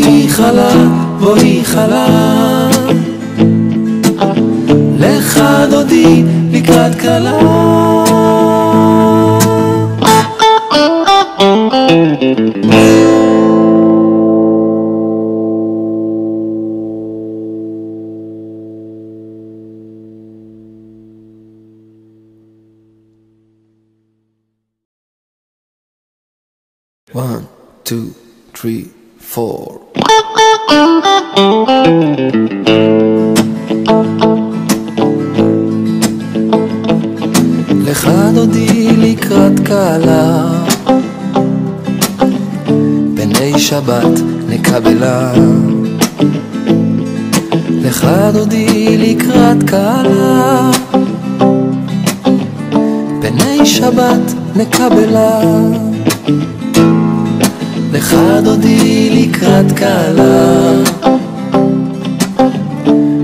בואי חלה, בואי חלה, לך דודי לקראת קלה. One, two, three, four. לך דודי לקראת קלה, בני שבת נקבלה. לך דודי לקראת קלה, בני שבת נקבלה. לך דודי לקראת קלה,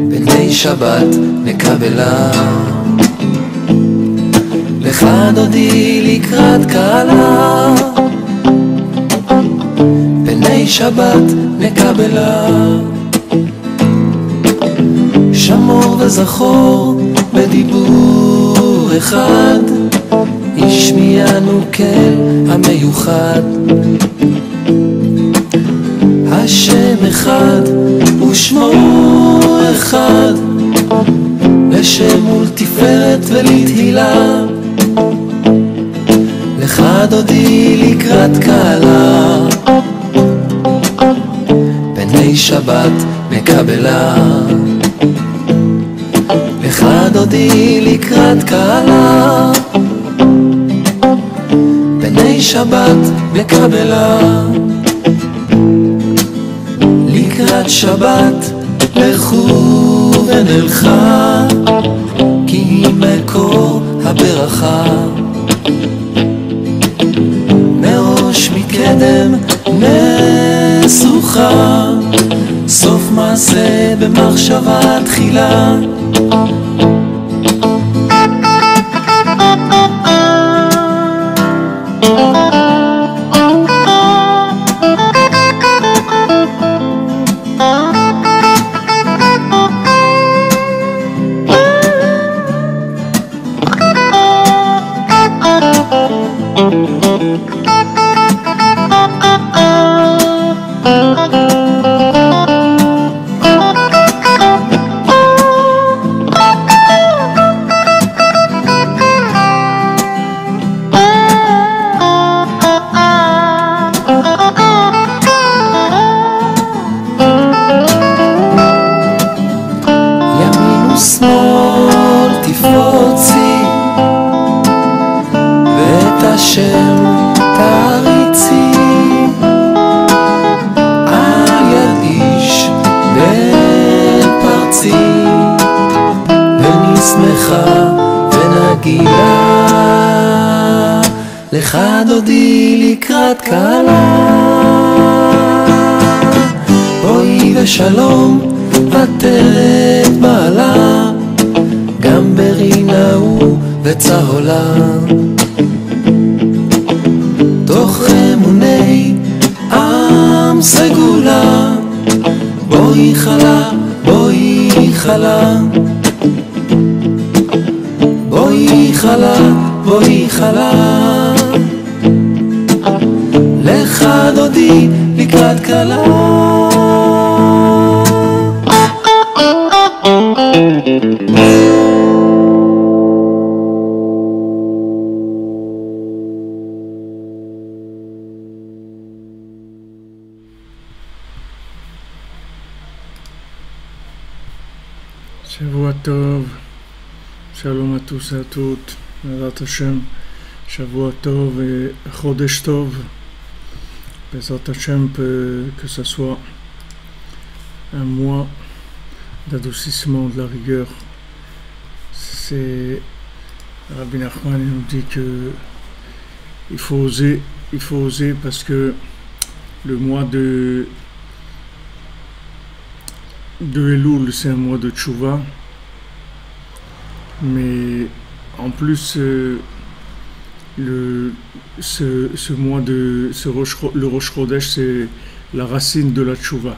בני שבת נקבלה. לך דודי לקראת קלה, בני שבת נקבלה. שמור וזכור בדיבור אחד, השמיענו כל המיוחד. השם אחד ושמו אחד, לשם ולתפארת ולתהילה. לך דודי לקראת קלה, בני שבת נקבלה. לך דודי לקראת קלה, בני שבת נקבלה. לקראת שבת לכו ונלכה, כי היא מקור הברכה. מראש מקדם נסוכה, סוף מעשה במחשבה תחילה. שמאל תפרוצי ואת השם תריצי, על יד איש ופרצי, ונשמחה ונגילה. לך דודי לקראת קלה, בואי ושלום עטרת בעלה, גם ברינה וצהולה. תוך אמוני עם סגולה, בואי חלה, בואי חלה, בואי חלה, בואי חלה, לך דודי לקראת קלה. שבוע טוב, שלום à tous et à toutes, בעזרת השם, שבוע טוב וחודש טוב, בעזרת השם, que ce soit un mois d'adoucissement de la rigueur. C'est Rabbi Nachman nous dit que il faut oser parce que le mois de Elul, c'est un mois de Tchouva, mais en plus le mois de le Rosh Chodesh, c'est la racine de la tchouva.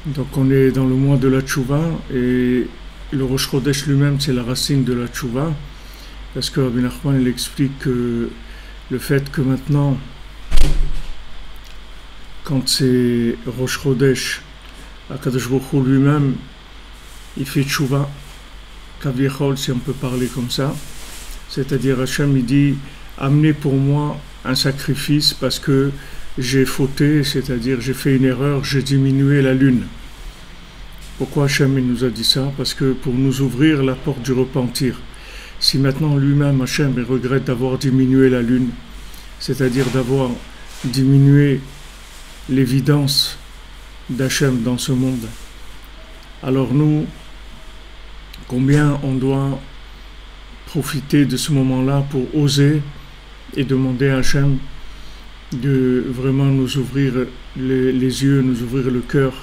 Donc on est dans le mois de la tchouva et le Rosh Chodesh lui-même c'est la racine de la tchouva, parce que Rabbi Nachman il explique que le fait que maintenant, quand c'est Rosh Chodesh, Akadosh Baruch Hu lui-même il fait tchouva, kavichol si on peut parler comme ça, c'est-à-dire Hachem il dit amenez pour moi un sacrifice parce que j'ai fauté, c'est-à-dire j'ai fait une erreur, j'ai diminué la lune. Pourquoi Hachem il nous a dit ça? Parce que pour nous ouvrir la porte du repentir. Si maintenant lui-même Hachem il regrette d'avoir diminué la lune, c'est-à-dire d'avoir diminué l'évidence d'Hachem dans ce monde, alors nous, combien on doit profiter de ce moment-là pour oser et demander à Hachem de vraiment nous ouvrir les yeux, nous ouvrir le cœur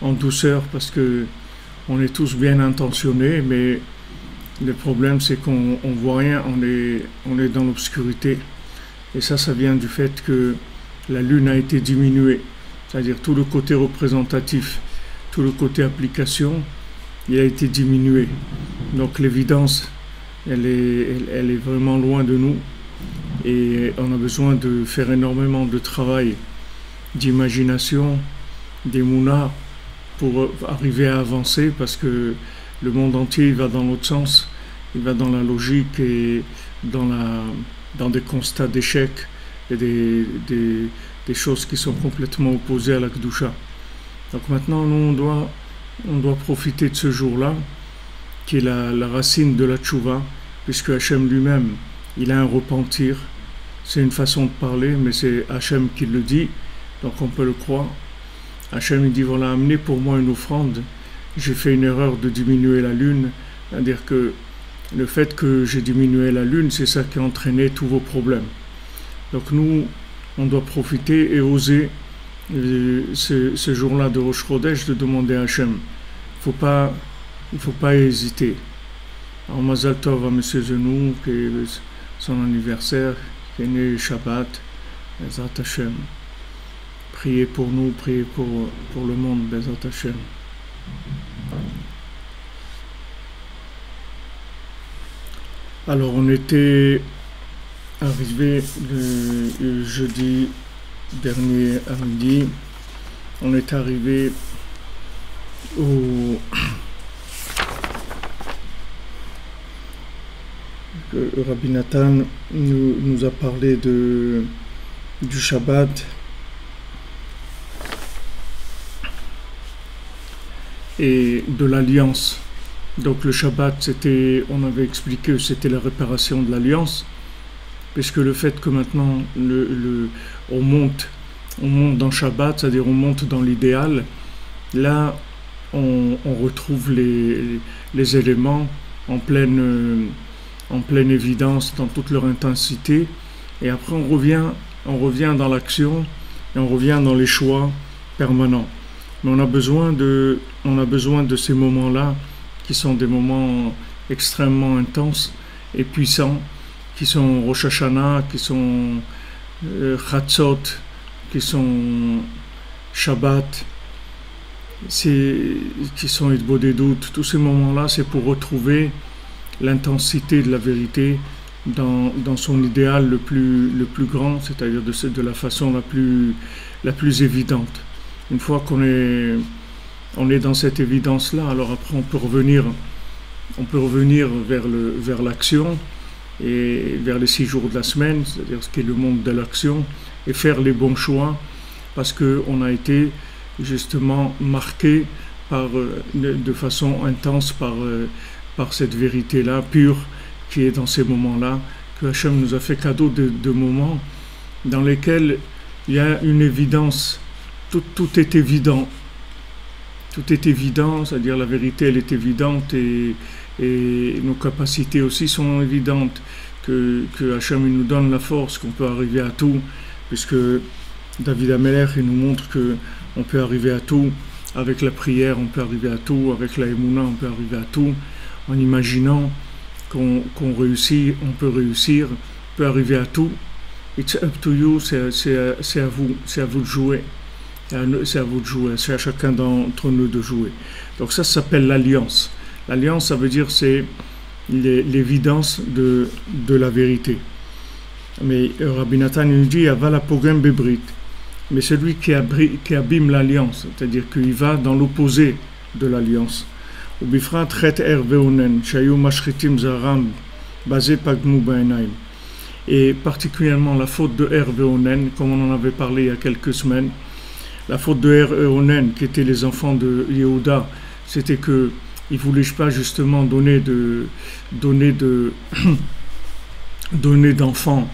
en douceur, parce que on est tous bien intentionnés, mais le problème c'est qu'on ne voit rien, on est dans l'obscurité. Et ça vient du fait que la lune a été diminuée, c'est-à-dire tout le côté représentatif, tout le côté application, il a été diminué. Donc l'évidence, elle est vraiment loin de nous. Et on a besoin de faire énormément de travail, d'imagination, d'émouna pour arriver à avancer, parce que le monde entier il va dans l'autre sens, il va dans la logique et dans des constats d'échec et des choses qui sont complètement opposées à la Kedusha. Donc maintenant nous on doit profiter de ce jour-là qui est la racine de la tchouva, puisque Hachem lui-même il a un repentir. C'est une façon de parler, mais c'est Hachem qui le dit, donc on peut le croire. Hachem il dit voilà, amenez pour moi une offrande, j'ai fait une erreur de diminuer la lune, c'est-à-dire que le fait que j'ai diminué la lune, c'est ça qui a entraîné tous vos problèmes. Donc nous, on doit profiter et oser ce jour-là de Rosh Chodesh de demander à Hachem. Il ne faut pas hésiter. Alors Mazal Tov à M. Zenou, qui est son anniversaire, qui est né Shabbat, Bezat Hashem. Priez pour nous, priez pour le monde, Bezat Hashem. Alors on était arrivé le jeudi dernier à midi, on est arrivé au Rabbi Nathan nous a parlé du Shabbat et de l'alliance. Donc le Shabbat, on avait expliqué que c'était la réparation de l'alliance, puisque le fait que maintenant on monte dans Shabbat, c'est-à-dire on monte dans l'idéal, là on retrouve les éléments en pleine évidence, dans toute leur intensité, et après on revient dans l'action et on revient dans les choix permanents. Mais on a besoin de ces moments-là qui sont des moments extrêmement intenses et puissants, qui sont Rosh Hashanah, qui sont Chatzot, qui sont Shabbat, qui sont Hitbodedut. Tous ces moments-là, c'est pour retrouver l'intensité de la vérité dans son idéal le plus grand, c'est-à-dire de la façon la plus évidente. Une fois qu'on est dans cette évidence-là, alors après on peut revenir vers l'action et vers les 6 jours de la semaine, c'est-à-dire ce qui est le monde de l'action, et faire les bons choix, parce qu'on a été justement marqué de façon intense par cette vérité-là, pure, qui est dans ces moments-là, que Hachem nous a fait cadeau de moments dans lesquels il y a une évidence, tout est évident. Tout est évident, c'est-à-dire la vérité, elle est évidente et nos capacités aussi sont évidentes, que Hachem il nous donne la force, qu'on peut arriver à tout, puisque David Ameler il nous montre qu'on peut arriver à tout avec la prière, on peut arriver à tout avec la Emouna, on peut arriver à tout en imaginant qu'on réussit, on peut réussir, on peut arriver à tout It's up to you, c'est à vous de jouer. C'est à vous de jouer, c'est à chacun d'entre nous de jouer. Donc ça s'appelle l'alliance. L'alliance, ça veut dire c'est l'évidence de la vérité. Mais Rabbi Nathan nous dit avala pogem bebrit. Mais celui qui abîme l'alliance, c'est-à-dire qu'il va dans l'opposé de l'alliance. Ubifrat chet veonen shayu mashritim zaram basé pagmu ba'enaim. Et particulièrement la faute de veonen, comme on en avait parlé il y a quelques semaines. La faute de veonen, qui étaient les enfants de Yehuda, c'était que ils voulaient pas justement donner d'enfants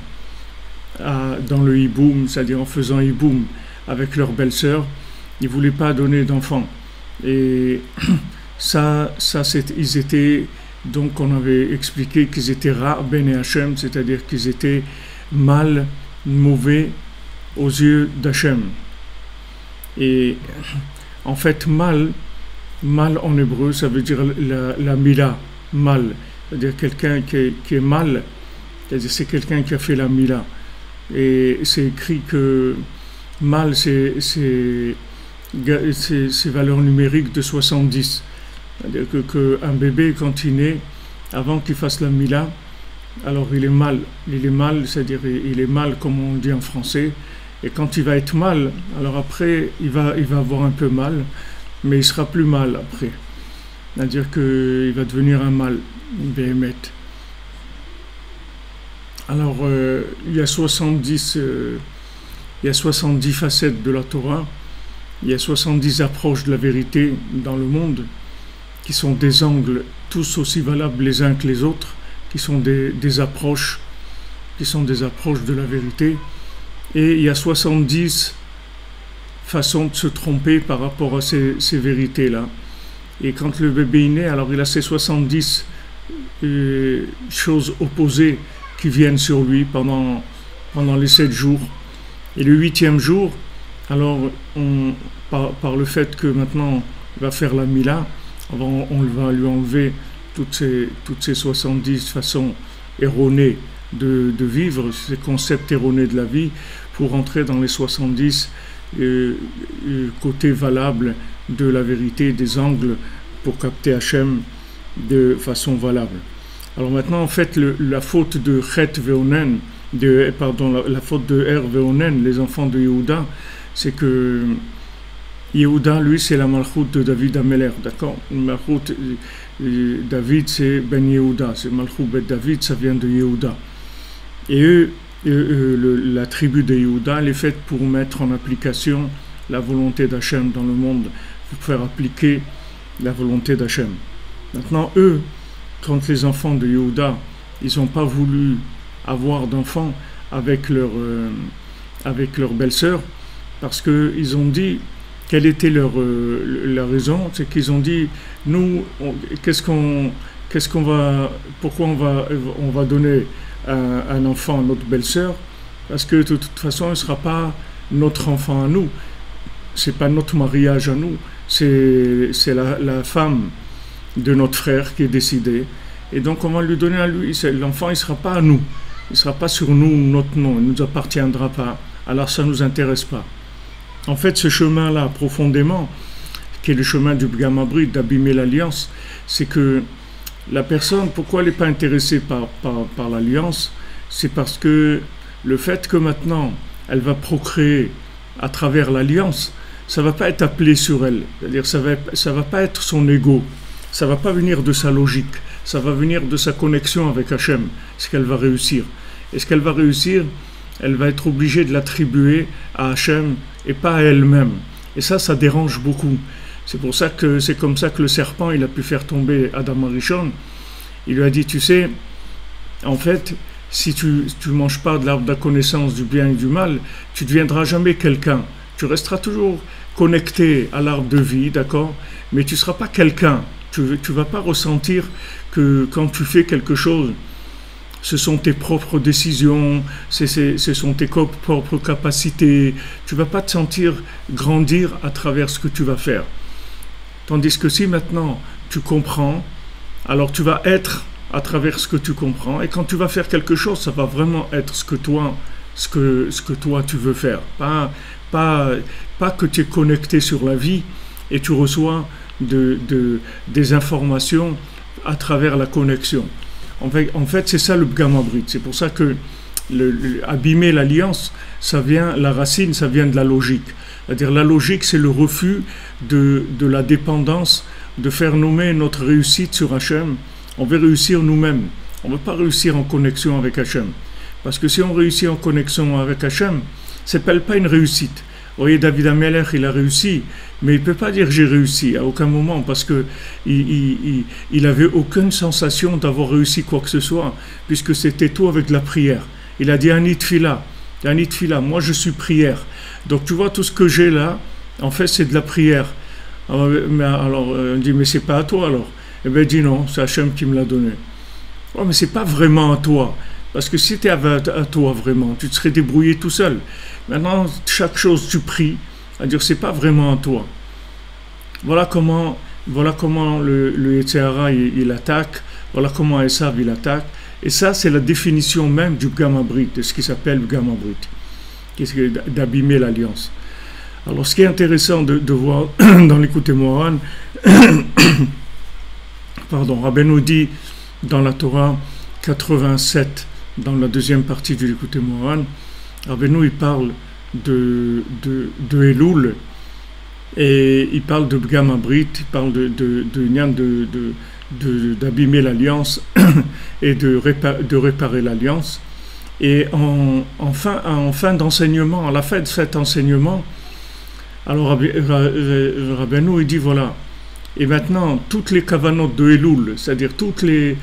dans le hiboum, c'est-à-dire en faisant hiboum avec leur belle-sœur, ils ne voulaient pas donner d'enfants. Et ils étaient, donc on avait expliqué qu'ils étaient ra ben et Hachem, c'est-à-dire qu'ils étaient mal, mauvais aux yeux d'Hachem. Et en fait, mal en hébreu, ça veut dire la mila, mal, c'est-à-dire quelqu'un qui est mal, c'est-à-dire c'est quelqu'un qui a fait la mila. Et c'est écrit que mal, c'est valeur numérique de 70. C'est-à-dire qu'un bébé, quand il naît, avant qu'il fasse la mila, alors il est mal. Il est mal, c'est-à-dire il est mal comme on dit en français. Et quand il va être mal, alors après, il va avoir un peu mal, mais il sera plus mal après. C'est-à-dire qu'il va devenir un mal, béhémet. Alors, il y a 70 facettes de la Torah, il y a 70 approches de la vérité dans le monde, qui sont des angles tous aussi valables les uns que les autres, qui sont des approches de la vérité. Et il y a 70 façons de se tromper par rapport à ces vérités-là. Et quand le bébé est né, alors il a ces 70 choses opposées qui viennent sur lui pendant les 7 jours. Et le 8e jour, alors par le fait que maintenant il va faire la mila, on va lui enlever toutes ces 70 façons erronées de vivre, ces concepts erronés de la vie, pour entrer dans les 70 côtés valables de la vérité, des angles pour capter Hachem de façon valable. Alors maintenant, en fait, la faute de Chet Veonen, la faute de Veonen, les enfants de Yehuda, c'est que Yehuda, lui, c'est la malchoute de David Ameler, d'accord? Malchoute, David, c'est Ben Yehuda, c'est malchoute Ben David, ça vient de Yehuda. Et eux, la tribu de Yehuda, elle est faite pour mettre en application la volonté d'Hachem dans le monde, pour faire appliquer la volonté d'Hachem. Maintenant, eux, quand les enfants de Yehuda, ils n'ont pas voulu avoir d'enfants avec leur belle-sœur, parce qu'ils ont dit, quelle était la raison, c'est qu'ils ont dit, nous, pourquoi on va donner un enfant à notre belle-sœur, parce que de toute façon, il ne sera pas notre enfant à nous, c'est pas notre mariage à nous, c'est la femme de notre frère qui est décidée, et donc on va lui donner à lui, l'enfant il ne sera pas à nous, il ne sera pas sur nous, notre nom, il ne nous appartiendra pas, alors ça ne nous intéresse pas. En fait, ce chemin-là, profondément, qui est le chemin du Bgam Habrit, d'abîmer l'alliance, c'est que la personne, pourquoi elle n'est pas intéressée par l'alliance, c'est parce que le fait que maintenant, elle va procréer à travers l'alliance, ça ne va pas être appelé sur elle, c'est-à-dire ça va pas être son ego, ça ne va pas venir de sa logique, ça va venir de sa connexion avec Hachem, ce qu'elle va réussir. Et ce qu'elle va réussir, elle va être obligée de l'attribuer à Hachem et pas à elle-même. Et ça dérange beaucoup. C'est comme ça que le serpent, il a pu faire tomber Adam Arishon. Il lui a dit, tu sais, en fait, si tu ne manges pas de l'arbre de la connaissance du bien et du mal, tu ne deviendras jamais quelqu'un. Tu resteras toujours connecté à l'arbre de vie, d'accord? Mais tu ne seras pas quelqu'un. Tu ne vas pas ressentir que quand tu fais quelque chose, ce sont tes propres décisions, ce sont tes propres capacités. Tu ne vas pas te sentir grandir à travers ce que tu vas faire. Tandis que si maintenant tu comprends, alors tu vas être à travers ce que tu comprends. Et quand tu vas faire quelque chose, ça va vraiment être ce ce que toi tu veux faire. Pas que tu es connecté sur la vie et tu reçois des informations à travers la connexion. En fait c'est ça le Pgam Abrit. C'est pour ça que abîmer l'alliance, la racine, ça vient de la logique. C'est-à-dire la logique, c'est le refus de la dépendance, de faire nommer notre réussite sur Hachem. On veut réussir nous-mêmes. On ne veut pas réussir en connexion avec Hachem. Parce que si on réussit en connexion avec Hachem, ça ne s'appelle pas une réussite. Vous voyez, David Amelech, il a réussi, mais il ne peut pas dire j'ai réussi à aucun moment, parce qu'il n'avait aucune sensation d'avoir réussi quoi que ce soit, puisque c'était tout avec de la prière. Il a dit Ani Tfila, moi je suis prière. Donc tu vois, tout ce que j'ai là, en fait c'est de la prière. Alors on dit, mais c'est pas à toi alors. Eh bien il dit non, c'est Hachem qui me l'a donné. Oh, mais c'est pas vraiment à toi. Parce que si c'était à toi vraiment, tu te serais débrouillé tout seul. Maintenant, chaque chose tu pries, c'est-à-dire c'est pas vraiment à toi. Voilà comment le Yetzer Hara il attaque, voilà comment Esav il attaque. Et ça, c'est la définition même du Pgam Abrit, de ce qui s'appelle le Pgam Abrit, d'abîmer l'alliance. Alors, ce qui est intéressant de voir dans l'Écoute Moharan, Rabbeinu dit dans la Torah 87, dans la deuxième partie de l'Écoute Moharan, Rabbeinu il parle de Elul, et il parle de Pgam Abrit, il parle d'abîmer l'alliance et de réparer l'alliance. Et en fin d'enseignement, à la fin de cet enseignement, alors Rabbeinu il dit voilà, et maintenant toutes les kavanot de Elul, c'est-à-dire tous les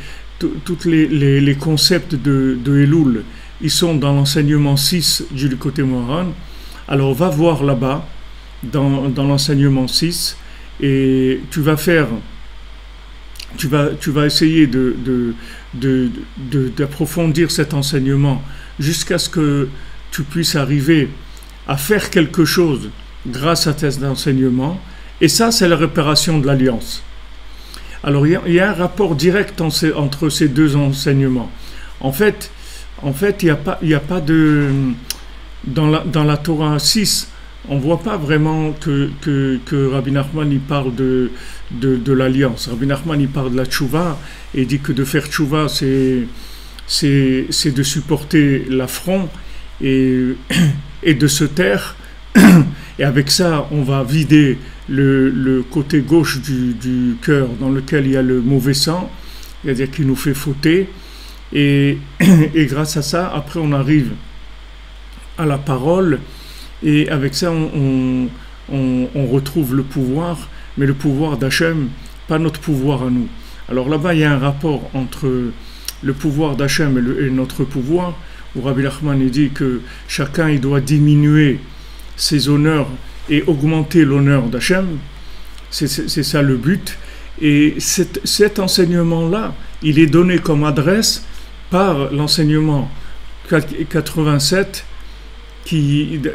concepts de Elul, ils sont dans l'enseignement 6 du côté Moharan. Alors on va voir là-bas dans l'enseignement 6 et tu vas essayer d'approfondir cet enseignement jusqu'à ce que tu puisses arriver à faire quelque chose grâce à cet enseignement, et ça c'est la réparation de l'alliance. Alors il y a un rapport direct entre ces deux enseignements. En fait il y a pas de dans la Torah 6, on voit pas vraiment que Rabbi Nachman il parle de l'alliance. Rabbi Nachman il parle de la tchouva et dit que de faire tchouva c'est de supporter l'affront et de se taire, et avec ça on va vider le côté gauche du cœur dans lequel il y a le mauvais sang, c'est-à-dire qui nous fait fauter, et grâce à ça après on arrive à la parole, et avec ça on retrouve le pouvoir, mais le pouvoir d'Hachem, pas notre pouvoir à nous. Alors là-bas il y a un rapport entre le pouvoir d'Hachem et notre pouvoir, où Rabbi Nachman dit que chacun il doit diminuer ses honneurs et augmenter l'honneur d'Hachem. C'est ça le but. Et cet enseignement-là, il est donné comme adresse par l'enseignement 87,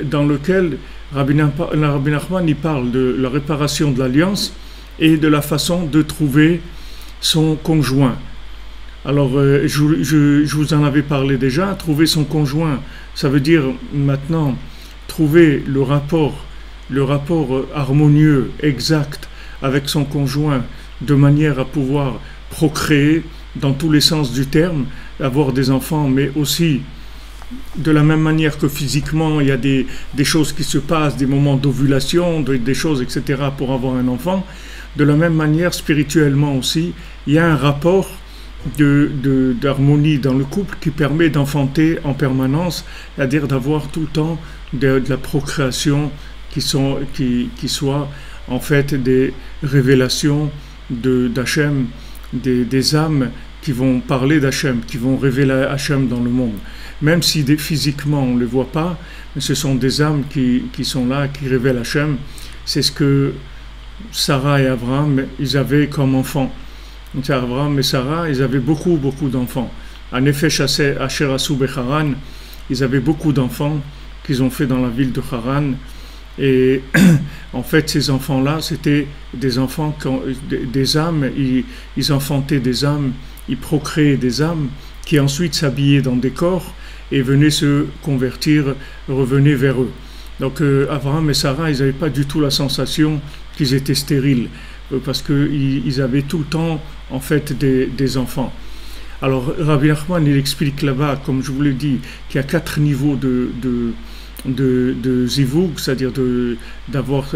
dans lequel Rabbi Nachman il parle de la réparation de l'alliance et de la façon de trouver son conjoint. Alors, je vous en avais parlé déjà. Trouver son conjoint, ça veut dire maintenant trouver le rapport harmonieux, exact avec son conjoint, de manière à pouvoir procréer dans tous les sens du terme, avoir des enfants, mais aussi de la même manière que physiquement il y a des choses qui se passent, des moments d'ovulation, des choses, etc. pour avoir un enfant. De la même manière, spirituellement aussi, il y a un rapport d'harmonie dans le couple qui permet d'enfanter en permanence, c'est-à-dire d'avoir tout le temps de la procréation qui soit en fait des révélations d'Hachem, des âmes qui vont parler d'Hachem, qui vont révéler Hachem dans le monde. Même si physiquement on ne les voit pas, mais ce sont des âmes qui sont là, qui révèlent Hachem. C'est ce que Sarah et Abraham, ils avaient comme enfants. Abraham et Sarah, ils avaient beaucoup d'enfants. En effet, Asher Asu Becharan, ils avaient beaucoup d'enfants qu'ils ont fait dans la ville de Haran. Et en fait, ces enfants-là, c'était des enfants, des âmes, ils enfantaient des âmes, ils procréaient des âmes qui ensuite s'habillaient dans des corps et venaient se convertir, revenaient vers eux. Donc Abraham et Sarah, ils n'avaient pas du tout la sensation qu'ils étaient stériles, parce qu'ils avaient tout le temps en fait des enfants. Alors Rabbi Nachman, il explique là-bas, comme je vous l'ai dit, qu'il y a 4 niveaux de zivug, c'est-à-dire d'avoir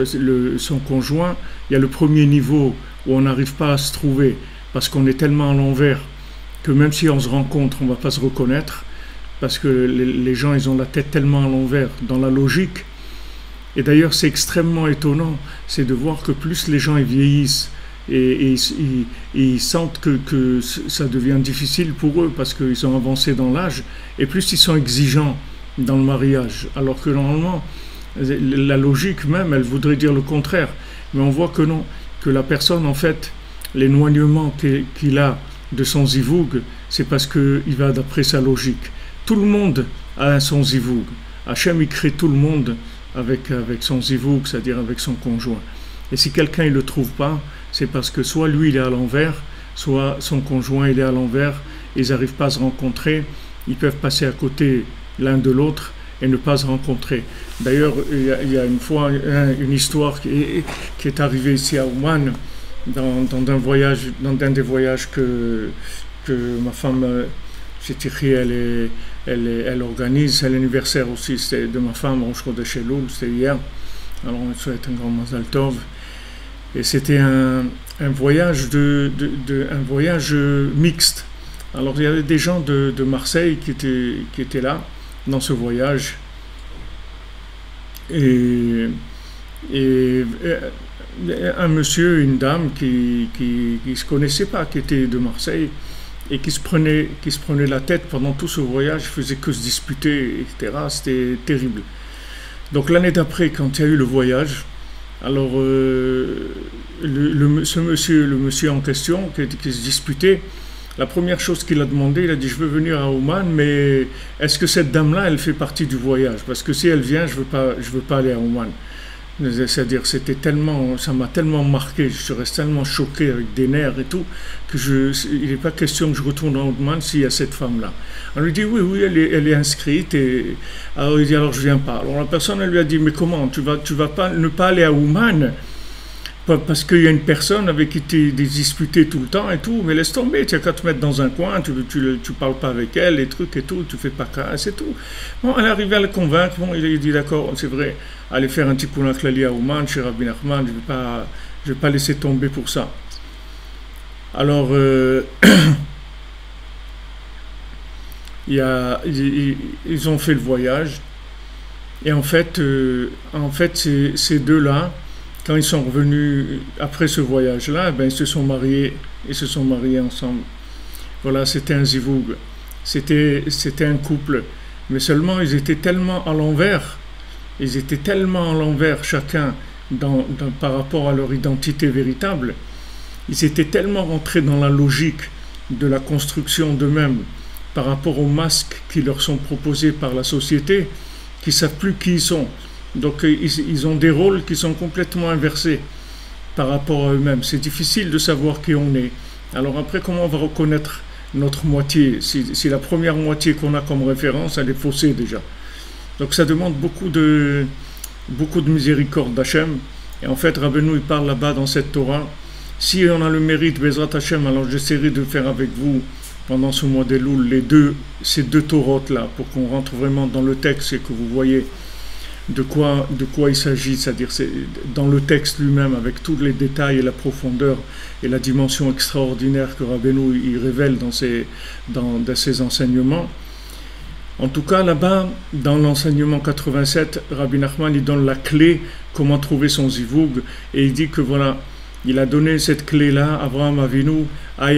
son conjoint. Il y a le premier niveau où on n'arrive pas à se trouver parce qu'on est tellement à l'envers que même si on se rencontre, on ne va pas se reconnaître, parce que les gens, ils ont la tête tellement à l'envers dans la logique. Et d'ailleurs, c'est extrêmement étonnant, c'est de voir que plus les gens ils vieillissent et ils sentent que ça devient difficile pour eux parce qu'ils ont avancé dans l'âge, et plus ils sont exigeants dans le mariage, alors que normalement, la logique même, elle voudrait dire le contraire. Mais on voit que non, que la personne, en fait, l'éloignement qu'il a de son zivug, c'est parce qu'il va d'après sa logique. Tout le monde a son zivug. Hachem, il crée tout le monde avec son zivug, c'est-à-dire avec son conjoint. Et si quelqu'un ne le trouve pas, c'est parce que soit lui, il est à l'envers, soit son conjoint, il est à l'envers, ils n'arrivent pas à se rencontrer, ils peuvent passer à côté l'un de l'autre et ne pas se rencontrer. D'ailleurs, il y a une fois une histoire qui est arrivée ici à Ouman, dans un des voyages que ma femme Chitiri, elle organise. C'est l'anniversaire aussi de ma femme, Rosh Chodesh Elul, c'était hier. Alors on souhaite un grand Mazal Tov. Et c'était un voyage un voyage mixte. Alors il y avait des gens de Marseille qui étaient là dans ce voyage, et un monsieur, une dame qui se connaissait pas, qui était de Marseille et qui se prenait la tête pendant tout ce voyage, faisait que se disputer, etc. C'était terrible. Donc l'année d'après, quand il y a eu le voyage, alors ce monsieur en question qui se disputait, la première chose qu'il a demandé, il a dit: je veux venir à Ouman, mais est-ce que cette dame-là, elle fait partie du voyage? Parce que si elle vient, je veux pas aller à Ouman. C'est-à-dire, ça m'a tellement marqué, je reste tellement choqué avec des nerfs et tout, il n'est pas question que je retourne à Ouman s'il y a cette femme-là. On lui dit: oui, elle est inscrite, et alors il dit: alors je viens pas. Alors la personne, elle lui a dit: mais comment, tu vas pas ne pas aller à Ouman parce qu'il y a une personne avec qui tu es disputé tout le temps et tout, mais laisse tomber, tu n'as qu'à te mettre dans un coin, tu parles pas avec elle, les trucs et tout, tu fais pas cas, c'est tout. Bon, elle est arrivée à le convaincre, bon, il a dit: d'accord, c'est vrai, allez faire un tikkun klali à Ouman, chez Rabbi Nachman, je vais pas laisser tomber pour ça. Alors, ils ont fait le voyage, et en fait ces deux-là, quand ils sont revenus après ce voyage-là, ils se sont mariés ensemble. Voilà, c'était un zivug, c'était un couple, mais seulement ils étaient tellement à l'envers, chacun par rapport à leur identité véritable. Ils étaient tellement rentrés dans la logique de la construction d'eux-mêmes par rapport aux masques qui leur sont proposés par la société, qu'ils ne savent plus qui ils sont. Donc ils ont des rôles qui sont complètement inversés par rapport à eux-mêmes. C'est difficile de savoir qui on est. Alors après, comment on va reconnaître notre moitié si la première moitié qu'on a comme référence, elle est faussée déjà. Donc ça demande beaucoup de miséricorde d'Hachem. Et en fait, Rabbeinu, il parle là-bas dans cette Torah: si on a le mérite, Bezrat Hachem, alors j'essaierai de faire avec vous pendant ce mois d'Elul ces deux Torotes-là, pour qu'on rentre vraiment dans le texte et que vous voyez de quoi il s'agit, c'est-à-dire c'est dans le texte lui-même, avec tous les détails et la profondeur et la dimension extraordinaire que Rabbeinu il révèle dans ses enseignements. En tout cas, là-bas, dans l'enseignement 87, Rabbi Nachman il donne la clé comment trouver son zivug, et il dit que voilà, il a donné cette clé-là à Abraham Avinu, à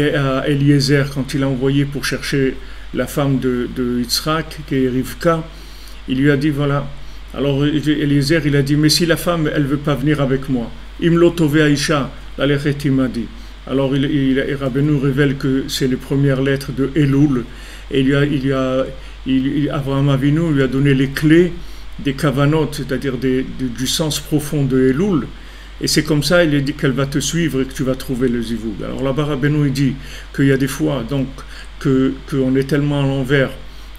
Eliezer, quand il a envoyé pour chercher la femme de Yitzhak, qui est Rivka. Il lui a dit voilà. Alors Eliezer, il a dit: mais si la femme, elle veut pas venir avec moi, Imlo Tove Aisha, l'alechet imadi. Alors Rabbeinu révèle que c'est les premières lettres de Elul, et Abraham Avinu lui a donné les clés des kavanot, c'est-à-dire du sens profond de Elul, et c'est comme ça, il a dit qu'elle va te suivre et que tu vas trouver le zivug. Alors là-bas, Rabbeinu il dit qu'il y a des fois donc qu'on est tellement à l'envers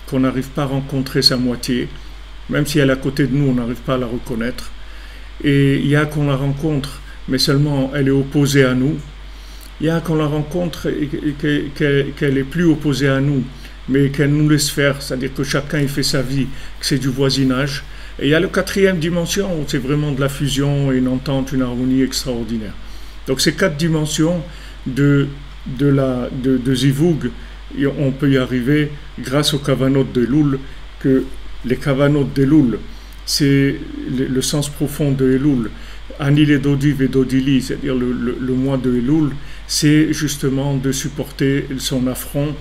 qu'on n'arrive pas à rencontrer sa moitié, même si elle est à côté de nous, on n'arrive pas à la reconnaître. Et il y a qu'on la rencontre, mais seulement elle est opposée à nous. Il y a qu'on la rencontre et qu'elle est plus opposée à nous, mais qu'elle nous laisse faire, c'est-à-dire que chacun il fait sa vie, que c'est du voisinage. Et il y a la quatrième dimension où c'est vraiment de la fusion, une entente, une harmonie extraordinaire. Donc ces 4 dimensions de Zivug, on peut y arriver grâce aux kavanot de Elul, que les kavanot d'Elul, c'est le sens profond de Elul. Anil et Dodiv et Dodili, c'est-à-dire le mois de Elul, c'est justement de supporter son affront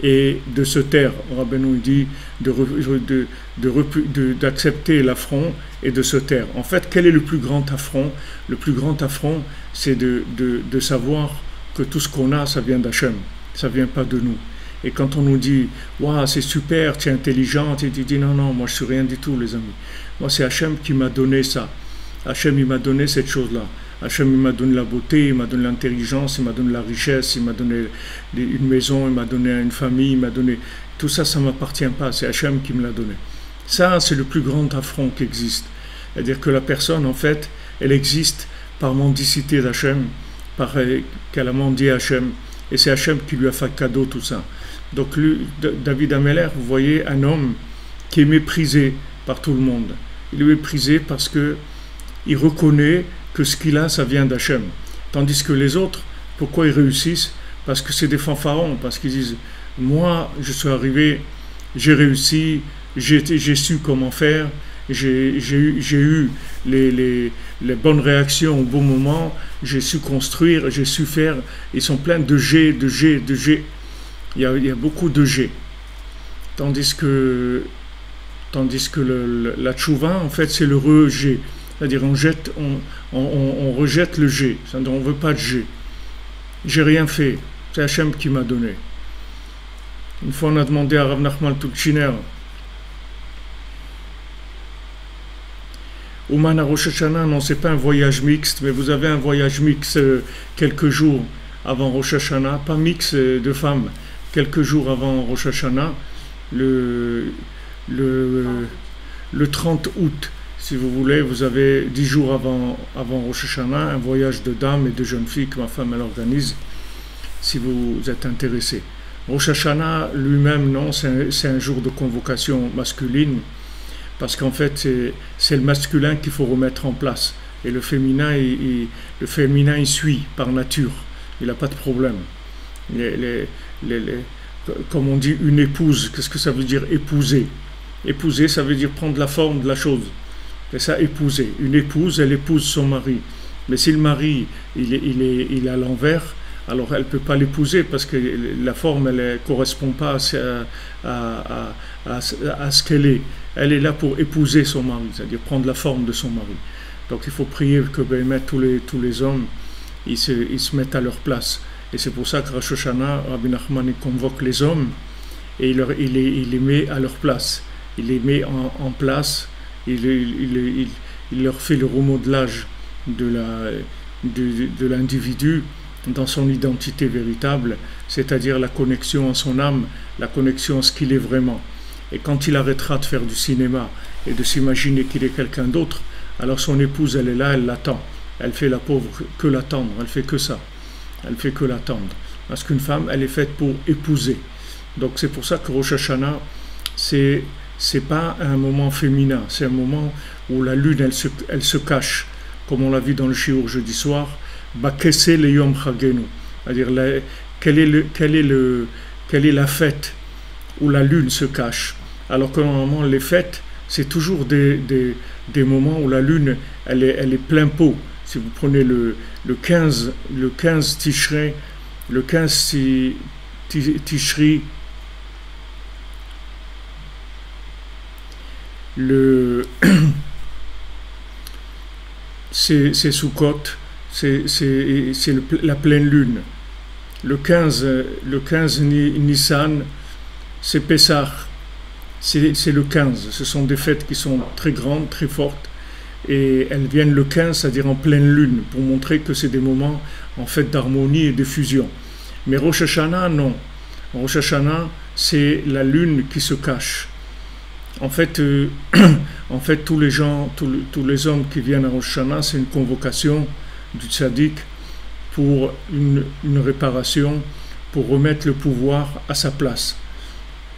et de se taire. Rabbeinu dit d'accepter l'affront et de se taire. En fait, quel est le plus grand affront? Le plus grand affront, c'est de savoir que tout ce qu'on a, ça vient d'Hachem, ça vient pas de nous. Et quand on nous dit « Waouh, c'est super, tu es intelligente », et tu dis « Non, non, moi je suis rien du tout, les amis. Moi, c'est Hachem qui m'a donné ça. Hachem, il m'a donné cette chose-là. Hachem, il m'a donné la beauté, il m'a donné l'intelligence, il m'a donné la richesse, il m'a donné une maison, il m'a donné une famille, il m'a donné... Tout ça, ça ne m'appartient pas, c'est Hachem qui me l'a donné. » Ça, c'est le plus grand affront qui existe. C'est-à-dire que la personne, en fait, elle existe par mendicité d'Hachem, qu'elle a mendié Hachem, et c'est Hachem qui lui a fait cadeau tout ça. Donc David Ameller, vous voyez, un homme qui est méprisé par tout le monde. Il est méprisé parce qu'il reconnaît que ce qu'il a, ça vient d'Hachem. Tandis que les autres, pourquoi ils réussissent? Parce que c'est des fanfarons, parce qu'ils disent « Moi, je suis arrivé, j'ai réussi, j'ai su comment faire, j'ai eu les bonnes réactions au bon moment, j'ai su construire, j'ai su faire. » Ils sont pleins de G, de G, de G. Il y a beaucoup de G. Tandis que la tchouva, en fait, c'est le rejet. C'est-à-dire on rejette le G. C'est-à-dire on ne veut pas de G. J'ai rien fait. C'est Hachem qui m'a donné. Une fois, on a demandé à Rav Nachman Tuchiner, Ouman à Rosh Hashanah, non, c'est pas un voyage mixte, mais vous avez un voyage mixte quelques jours avant Rosh Hashanah, pas mix de femmes, quelques jours avant Rosh Hashanah, le 30 août, si vous voulez, vous avez 10 jours avant Rosh Hashanah, un voyage de dames et de jeunes filles que ma femme elle organise, si vous êtes intéressé. Rosh Hashanah lui-même, non, c'est un jour de convocation masculine, parce qu'en fait, c'est le masculin qu'il faut remettre en place. Et le féminin, il suit par nature. Il n'a pas de problème. Comme on dit, une épouse, qu'est-ce que ça veut dire épouser? Épouser, ça veut dire prendre la forme de la chose. C'est ça, épouser. Une épouse, elle épouse son mari. Mais si le mari, il est à l'envers, alors elle ne peut pas l'épouser parce que la forme, elle ne correspond pas à ce qu'elle est. Elle est là pour épouser son mari, c'est-à-dire prendre la forme de son mari. Donc il faut prier que tous les hommes, ils se mettent à leur place. Et c'est pour ça que Rosh Hashanah, Rabbi Nachman convoque les hommes et il les met à leur place. Il les met en place, il leur fait le remodelage de l'individu dans son identité véritable, c'est-à-dire la connexion à son âme, la connexion à ce qu'il est vraiment. Et quand il arrêtera de faire du cinéma et de s'imaginer qu'il est quelqu'un d'autre, alors son épouse, elle est là, elle l'attend. Elle fait la pauvre que l'attendre, elle fait que ça. Elle fait que l'attendre. Parce qu'une femme, elle est faite pour épouser. Donc c'est pour ça que Rosh Hashanah, c'est pas un moment féminin, c'est un moment où la lune, elle se cache, comme on l'a vu dans le shiur jeudi soir, Bakese le Yom Chagenu, c'est-à-dire quelle est la fête où la lune se cache, alors que normalement les fêtes, c'est toujours des moments où la lune, elle est plein pot. Si vous prenez le 15 Tishrei, le 15 Tishri, c'est Sukkot, c'est la pleine lune. Le 15 Nissan, c'est Pessah, c'est le 15. Ce sont des fêtes qui sont très grandes, très fortes, et elles viennent le 15, c'est-à-dire en pleine lune, pour montrer que c'est des moments en fait d'harmonie et de fusion. Mais Rosh Hashanah, non. Rosh Hashanah, c'est la lune qui se cache. En fait, tous les gens, tous les hommes qui viennent à Rosh Hashanah, c'est une convocation du tzaddik pour une réparation, pour remettre le pouvoir à sa place.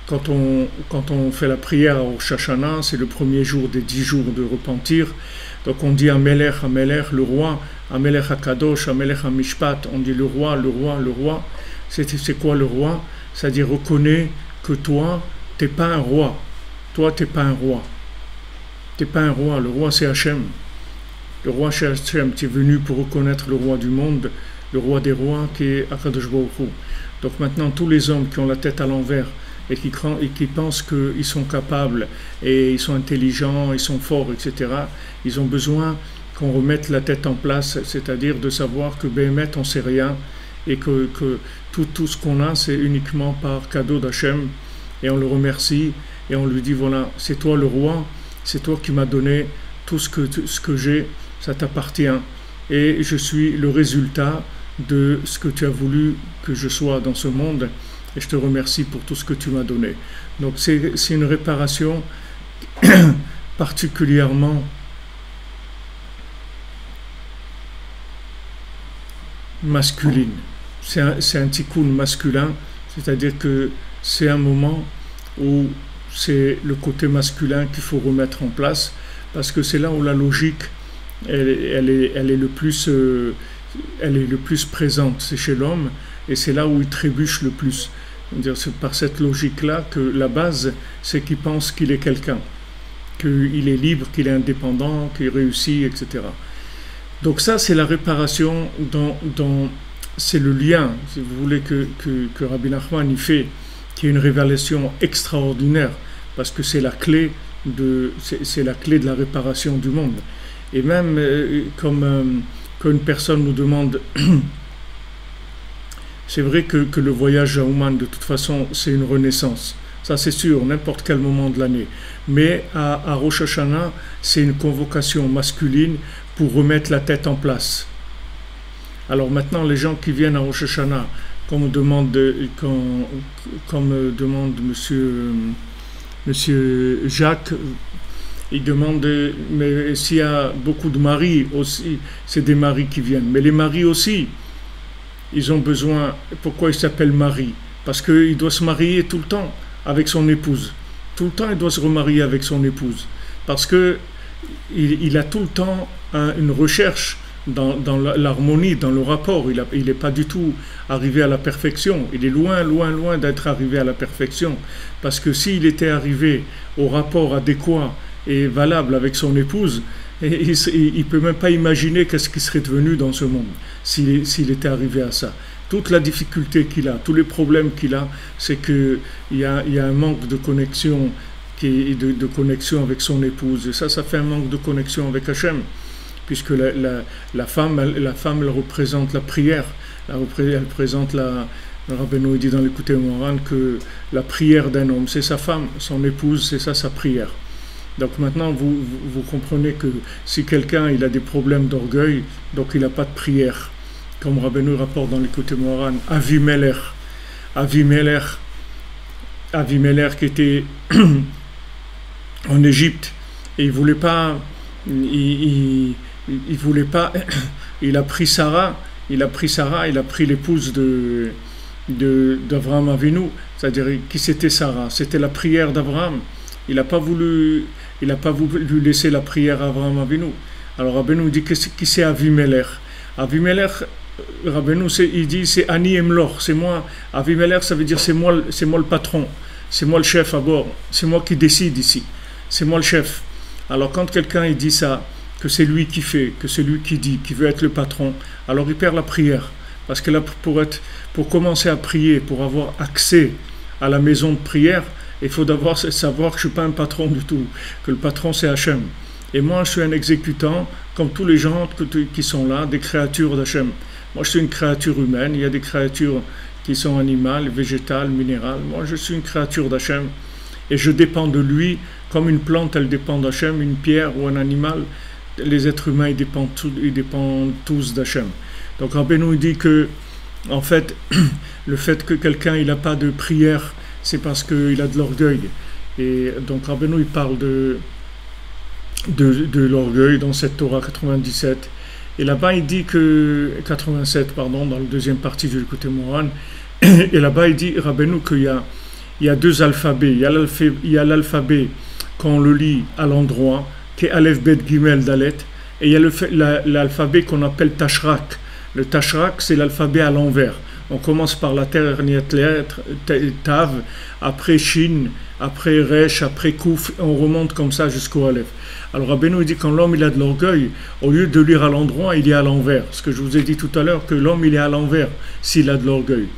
Quand on fait la prière à Rosh Hashanah, c'est le premier jour des 10 jours de repentir. Donc on dit Amelech, Amelech, le roi, Amelech HaKadosh, Amelech HaMishpat, on dit le roi, le roi, le roi. C'est quoi le roi? C'est-à-dire reconnais que toi, t'es pas un roi. Toi, t'es pas un roi. T'es pas un roi. Le roi, c'est Hachem. Le roi, c'est Hachem. Tu es venu pour reconnaître le roi du monde, le roi des rois, qui est Akadosh Baruch Hu. Donc maintenant, tous les hommes qui ont la tête à l'envers et qui pensent qu'ils sont capables et ils sont intelligents, ils sont forts, etc., ils ont besoin qu'on remette la tête en place, c'est-à-dire de savoir que Béhémet, on ne sait rien et que tout ce qu'on a, c'est uniquement par cadeau d'Hachem et on le remercie et on lui dit, voilà, c'est toi le roi, c'est toi qui m'as donné tout ce que j'ai, ça t'appartient et je suis le résultat de ce que tu as voulu que je sois dans ce monde et je te remercie pour tout ce que tu m'as donné. Donc c'est une réparation particulièrement masculine. C'est un tikkun masculin, c'est-à-dire que c'est un moment où c'est le côté masculin qu'il faut remettre en place, parce que c'est là où la logique elle est le plus présente, c'est chez l'homme, et c'est là où il trébuche le plus. C'est par cette logique-là que la base, c'est qu'il pense qu'il est quelqu'un, qu'il est libre, qu'il est indépendant, qu'il réussit, etc. Donc ça, c'est la réparation c'est le lien, si vous voulez, que Rabbi Nachman y fait, qui est une révélation extraordinaire, parce que c'est la clé de la réparation du monde. Et même quand une personne nous demande, c'est vrai que le voyage à Ouman, de toute façon, c'est une renaissance. Ça, c'est sûr, n'importe quel moment de l'année. Mais à Rosh Hashanah, c'est une convocation masculine pour remettre la tête en place. Alors maintenant, les gens qui viennent à Rosh Hashanah, comme demande monsieur Jacques, il demande, mais s'il y a beaucoup de maris aussi, c'est des maris qui viennent. Mais les maris aussi, ils ont besoin. Pourquoi ils s'appellent mari? Parce qu'il doit se marier tout le temps avec son épouse. Tout le temps, il doit se remarier avec son épouse. Parce que il a tout le temps une recherche dans l'harmonie, dans le rapport. Il n'est pas du tout arrivé à la perfection. Il est loin, loin, loin d'être arrivé à la perfection. Parce que s'il était arrivé au rapport adéquat et valable avec son épouse, il ne peut même pas imaginer qu'est-ce qui serait devenu dans ce monde s'il était arrivé à ça. Toute la difficulté qu'il a, tous les problèmes qu'il a, c'est qu'il y a un manque de connexion, de connexion avec son épouse. Et ça fait un manque de connexion avec Hachem, puisque la femme, elle représente la prière. Elle représente Rabbeinu dit dans l'Écoutez Moran que la prière d'un homme, c'est sa femme, son épouse, c'est ça sa prière. Donc maintenant, vous comprenez que si quelqu'un il a des problèmes d'orgueil, donc il n'a pas de prière. Comme Rabbeinu rapporte dans l'Écoutez Moran, Avimelech qui était en Égypte, et il voulait pas, il a pris Sarah, il a pris l'épouse d'Abraham Avinu, c'est-à-dire qui c'était Sarah, c'était la prière d'Abraham. Il n'a pas voulu laisser la prière à Abraham Avinu. Alors Rabbeinu dit qui c'est Avimelech. Avimelech, Rabbeinu il dit c'est Ani Emlor, c'est moi. Avimelech, ça veut dire c'est moi le patron, c'est moi le chef à bord, c'est moi qui décide ici, c'est moi le chef. Alors quand quelqu'un il dit ça, que c'est lui qui fait, que c'est lui qui dit, qui veut être le patron, alors il perd la prière. Parce que là, pour commencer à prier, pour avoir accès à la maison de prière, il faut d'abord savoir que je ne suis pas un patron du tout, que le patron c'est Hachem. Et moi je suis un exécutant, comme tous les gens qui sont là, des créatures d'Hachem. Moi je suis une créature humaine, il y a des créatures qui sont animales, végétales, minérales. Moi je suis une créature d'Hachem et je dépends de lui, comme une plante elle dépend d'Hachem, une pierre ou un animal, les êtres humains ils dépendent tous d'Hachem. Donc Rabbeinu dit que, en fait, le fait que quelqu'un il n'a pas de prière, c'est parce qu'il a de l'orgueil. Et donc Rabbeinu il parle de l'orgueil dans cette Torah 97. Et là-bas il dit que 87 pardon, dans la deuxième partie du côté Moran. Et là-bas il dit Rabbeinu qu'il y a deux alphabets. Il y a l'alphabet quand on le lit à l'endroit, qui est Aleph Bet Gimel Dalet, et il y a l'alphabet qu'on appelle Tashrak. Le Tashrak, c'est l'alphabet à l'envers. On commence par la dernière lettre, Tav, après Shin, après Resh, après Kouf, on remonte comme ça jusqu'au Aleph. Alors Rabbeinu dit quand l'homme il a de l'orgueil, au lieu de lire à l'endroit, il est à l'envers. Ce que je vous ai dit tout à l'heure, que l'homme il est à l'envers s'il a de l'orgueil.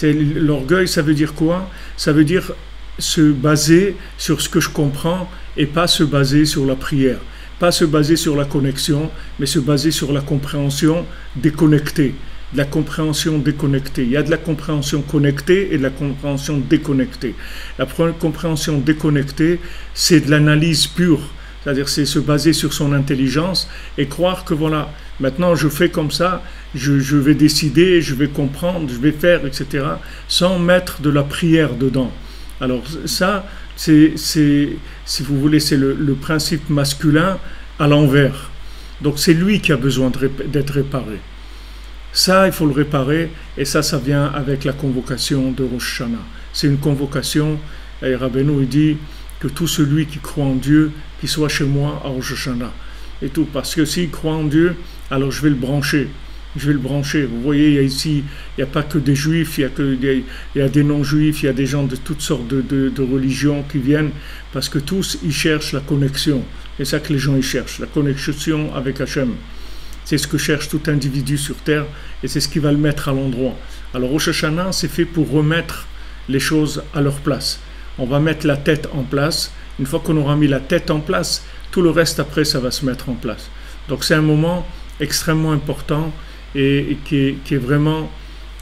L'orgueil, ça veut dire quoi? Ça veut dire se baser sur ce que je comprends et pas se baser sur la prière. Pas se baser sur la connexion, mais se baser sur la compréhension déconnectée. De la compréhension déconnectée. Il y a de la compréhension connectée et de la compréhension déconnectée. La compréhension déconnectée, c'est de l'analyse pure. C'est-à-dire, c'est se baser sur son intelligence et croire que voilà, maintenant je fais comme ça, je vais décider, je vais comprendre, je vais faire, etc. sans mettre de la prière dedans. Alors ça, si vous voulez, c'est le principe masculin à l'envers. Donc c'est lui qui a besoin d'être réparé. Ça, il faut le réparer, et ça vient avec la convocation de Rosh Hashanah. C'est une convocation, et Rabbeinu il dit que tout celui qui croit en Dieu, qu'il soit chez moi à Rosh Hashanah. Et tout, parce que s'il croit en Dieu, alors je vais le brancher. Je vais le brancher. Vous voyez, ici, il n'y a pas que des juifs, il y a des non-juifs, il y a des gens de toutes sortes de religions qui viennent, parce que tous, ils cherchent la connexion. C'est ça que les gens, ils cherchent, la connexion avec Hachem. C'est ce que cherche tout individu sur terre, et c'est ce qui va le mettre à l'endroit. Alors, Rosh Hashanah, c'est fait pour remettre les choses à leur place. On va mettre la tête en place. Une fois qu'on aura mis la tête en place, tout le reste après, ça va se mettre en place. Donc, c'est un moment extrêmement important et qui est vraiment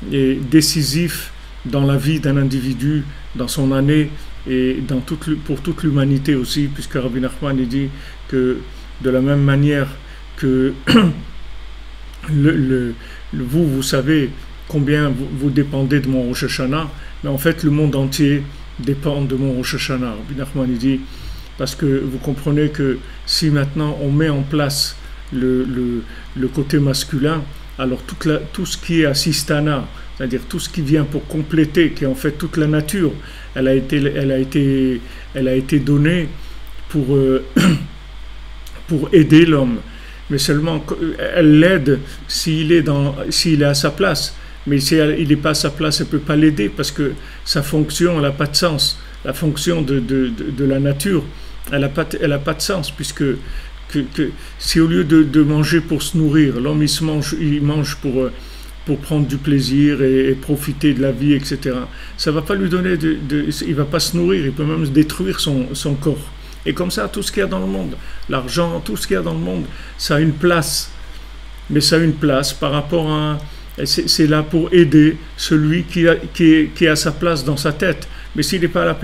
décisif dans la vie d'un individu, dans son année et pour toute l'humanité aussi, puisque Rabbi Nachman dit que de la même manière que vous savez combien vous dépendez de mon Rosh Hashanah, mais en fait le monde entier dépend de mon Rosh Hashanah. Rabbi Nachman dit, parce que vous comprenez que si maintenant on met en place le côté masculin, alors tout ce qui est assistana, c'est-à-dire tout ce qui vient pour compléter, qui est en fait toute la nature, elle a été donnée pour aider l'homme. Mais seulement elle l'aide s'il est à sa place. Mais si il n'est pas à sa place, elle ne peut pas l'aider parce que sa fonction, elle n'a pas de sens. La fonction de la nature, elle n'a pas de sens, puisque si au lieu de manger pour se nourrir, l'homme il mange pour prendre du plaisir et profiter de la vie, etc. Ça ne va pas lui donner il ne va pas se nourrir, il peut même détruire son corps. Et comme ça, tout ce qu'il y a dans le monde, l'argent, tout ce qu'il y a dans le monde, ça a une place. Mais ça a une place par rapport à... C'est là pour aider celui qui est à sa place dans sa tête. Mais s'il n'est pas à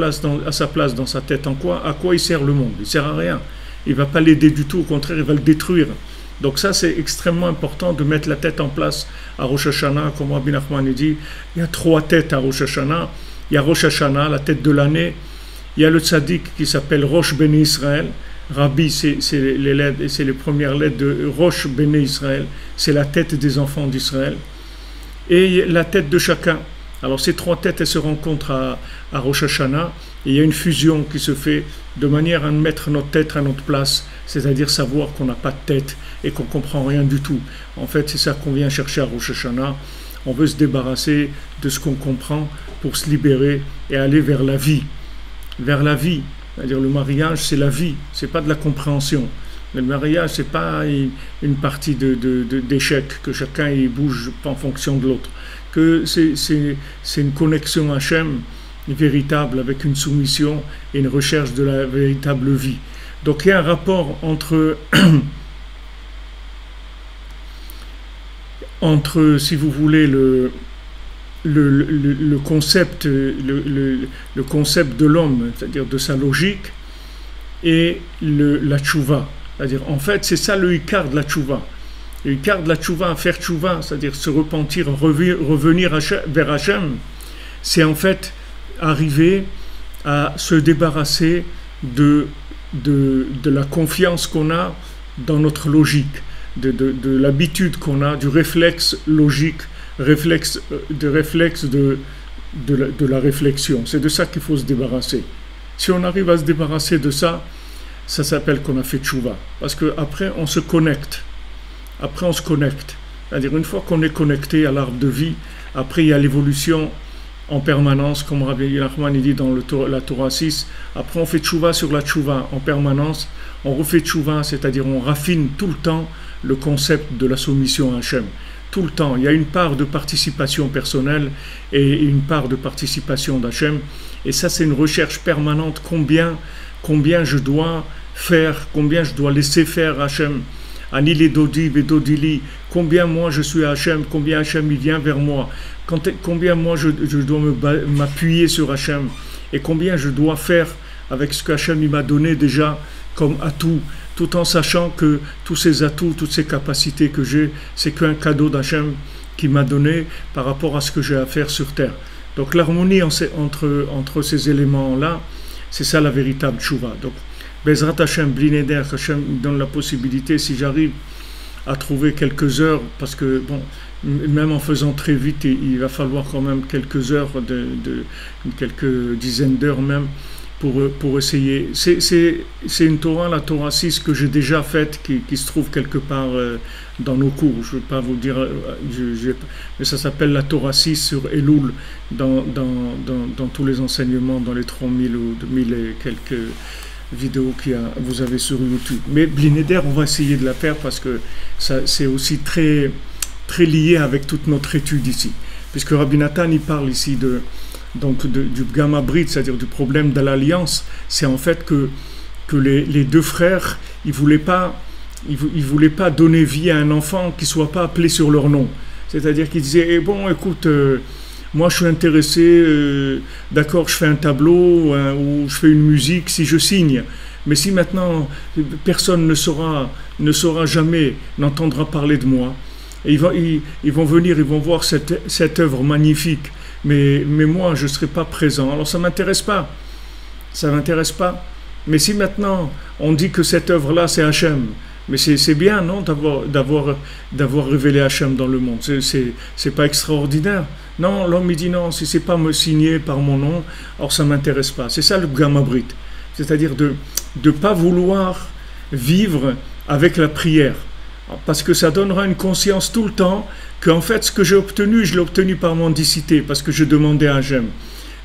sa place dans sa tête, à quoi il sert le monde? Il ne sert à rien. Il ne va pas l'aider du tout, au contraire, il va le détruire. Donc ça, c'est extrêmement important de mettre la tête en place à Rosh Hashanah. Comme Rabbi Nachman dit, il y a 3 têtes à Rosh Hashanah. Il y a Rosh Hashanah, la tête de l'année. Il y a le tzaddik qui s'appelle Rosh Béné Israël. Rabbi, c'est les premières lettres de Rosh Béné Israël. C'est la tête des enfants d'Israël. Et la tête de chacun. Alors ces 3 têtes, elles se rencontrent à Rosh Hashanah. Et il y a une fusion qui se fait de manière à mettre notre tête à notre place, c'est-à-dire savoir qu'on n'a pas de tête et qu'on ne comprend rien du tout. En fait, c'est ça qu'on vient chercher à Rosh Hashanah. On veut se débarrasser de ce qu'on comprend pour se libérer et aller vers la vie. Vers la vie. C'est-à-dire le mariage, c'est la vie, c'est pas de la compréhension. Le mariage, c'est pas une partie d'échec, que chacun il bouge en fonction de l'autre. Que c'est une connexion à Hachem véritable, avec une soumission et une recherche de la véritable vie. Donc il y a un rapport entre si vous voulez, le concept de l'homme, c'est-à-dire de sa logique, et la tchouva. C'est-à-dire, en fait, c'est ça le ikar de la tchouva. Le ikar de la tchouva, faire tchouva, c'est-à-dire se repentir, revenir vers Hachem, c'est en fait arriver à se débarrasser de la confiance qu'on a dans notre logique, de l'habitude qu'on a, du réflexe logique, réflexe de la réflexion. C'est de ça qu'il faut se débarrasser. Si on arrive à se débarrasser de ça, ça s'appelle qu'on a fait tchouva. Parce qu'après, on se connecte. Après, on se connecte. C'est-à-dire, une fois qu'on est connecté à l'arbre de vie, après, il y a l'évolution en permanence, comme Rabbi Nachman dit dans la Torah 6. Après, on fait tchouva sur la tchouva en permanence. On refait tchouva, c'est-à-dire on raffine tout le temps le concept de la soumission à Hachem. Tout le temps. Il y a une part de participation personnelle et une part de participation d'Hachem. Et ça, c'est une recherche permanente. Combien je dois faire, combien je dois laisser faire Hachem. Ani les dodi, vedodili. Combien moi je suis Hachem, combien Hachem il vient vers moi. Combien moi je dois m'appuyer sur Hachem. Et combien je dois faire avec ce que Hachem il m'a donné déjà comme atout, tout en sachant que tous ces atouts, toutes ces capacités que j'ai, c'est qu'un cadeau d'Hachem qui m'a donné par rapport à ce que j'ai à faire sur terre. Donc l'harmonie entre ces éléments-là, c'est ça la véritable tchouva. Donc Bezrat Hachem, Blineder, Hachem donne la possibilité, si j'arrive à trouver quelques heures, parce que bon, même en faisant très vite, il va falloir quand même quelques heures, quelques dizaines d'heures même, pour essayer. C'est une Torah, la Torah 6, que j'ai déjà faite, qui se trouve quelque part dans nos cours. Je ne vais pas vous dire, mais ça s'appelle la Torah 6 sur Elul, dans tous les enseignements, dans les 3000 ou 2000 et quelques vidéos vous avez sur YouTube. Mais Blineder, on va essayer de la faire parce que c'est aussi très, très lié avec toute notre étude ici. Puisque Rabbi Nathan, il parle ici du Gamma Brit, c'est-à-dire du problème de l'alliance. C'est en fait que les deux frères, ils voulaient pas donner vie à un enfant qui ne soit pas appelé sur leur nom. C'est-à-dire qu'ils disaient, eh bon, écoute, moi je suis intéressé, d'accord, je fais un tableau ou je fais une musique si je signe. Mais si maintenant personne ne saura jamais, n'entendra parler de moi, et ils vont venir, ils vont voir cette œuvre magnifique, mais moi je ne serai pas présent, alors ça ne m'intéresse pas. Ça ne m'intéresse pas. Mais si maintenant on dit que cette œuvre-là c'est Hachem, mais c'est bien, non, d'avoir révélé Hachem dans le monde. C'est pas extraordinaire. Non, l'homme il dit non, si c'est pas me signer par mon nom, alors ça m'intéresse pas. C'est ça le Gamma Brit. C'est-à-dire de pas vouloir vivre avec la prière. Parce que ça donnera une conscience tout le temps qu'en fait ce que j'ai obtenu, je l'ai obtenu par mendicité, parce que je demandais à Hachem.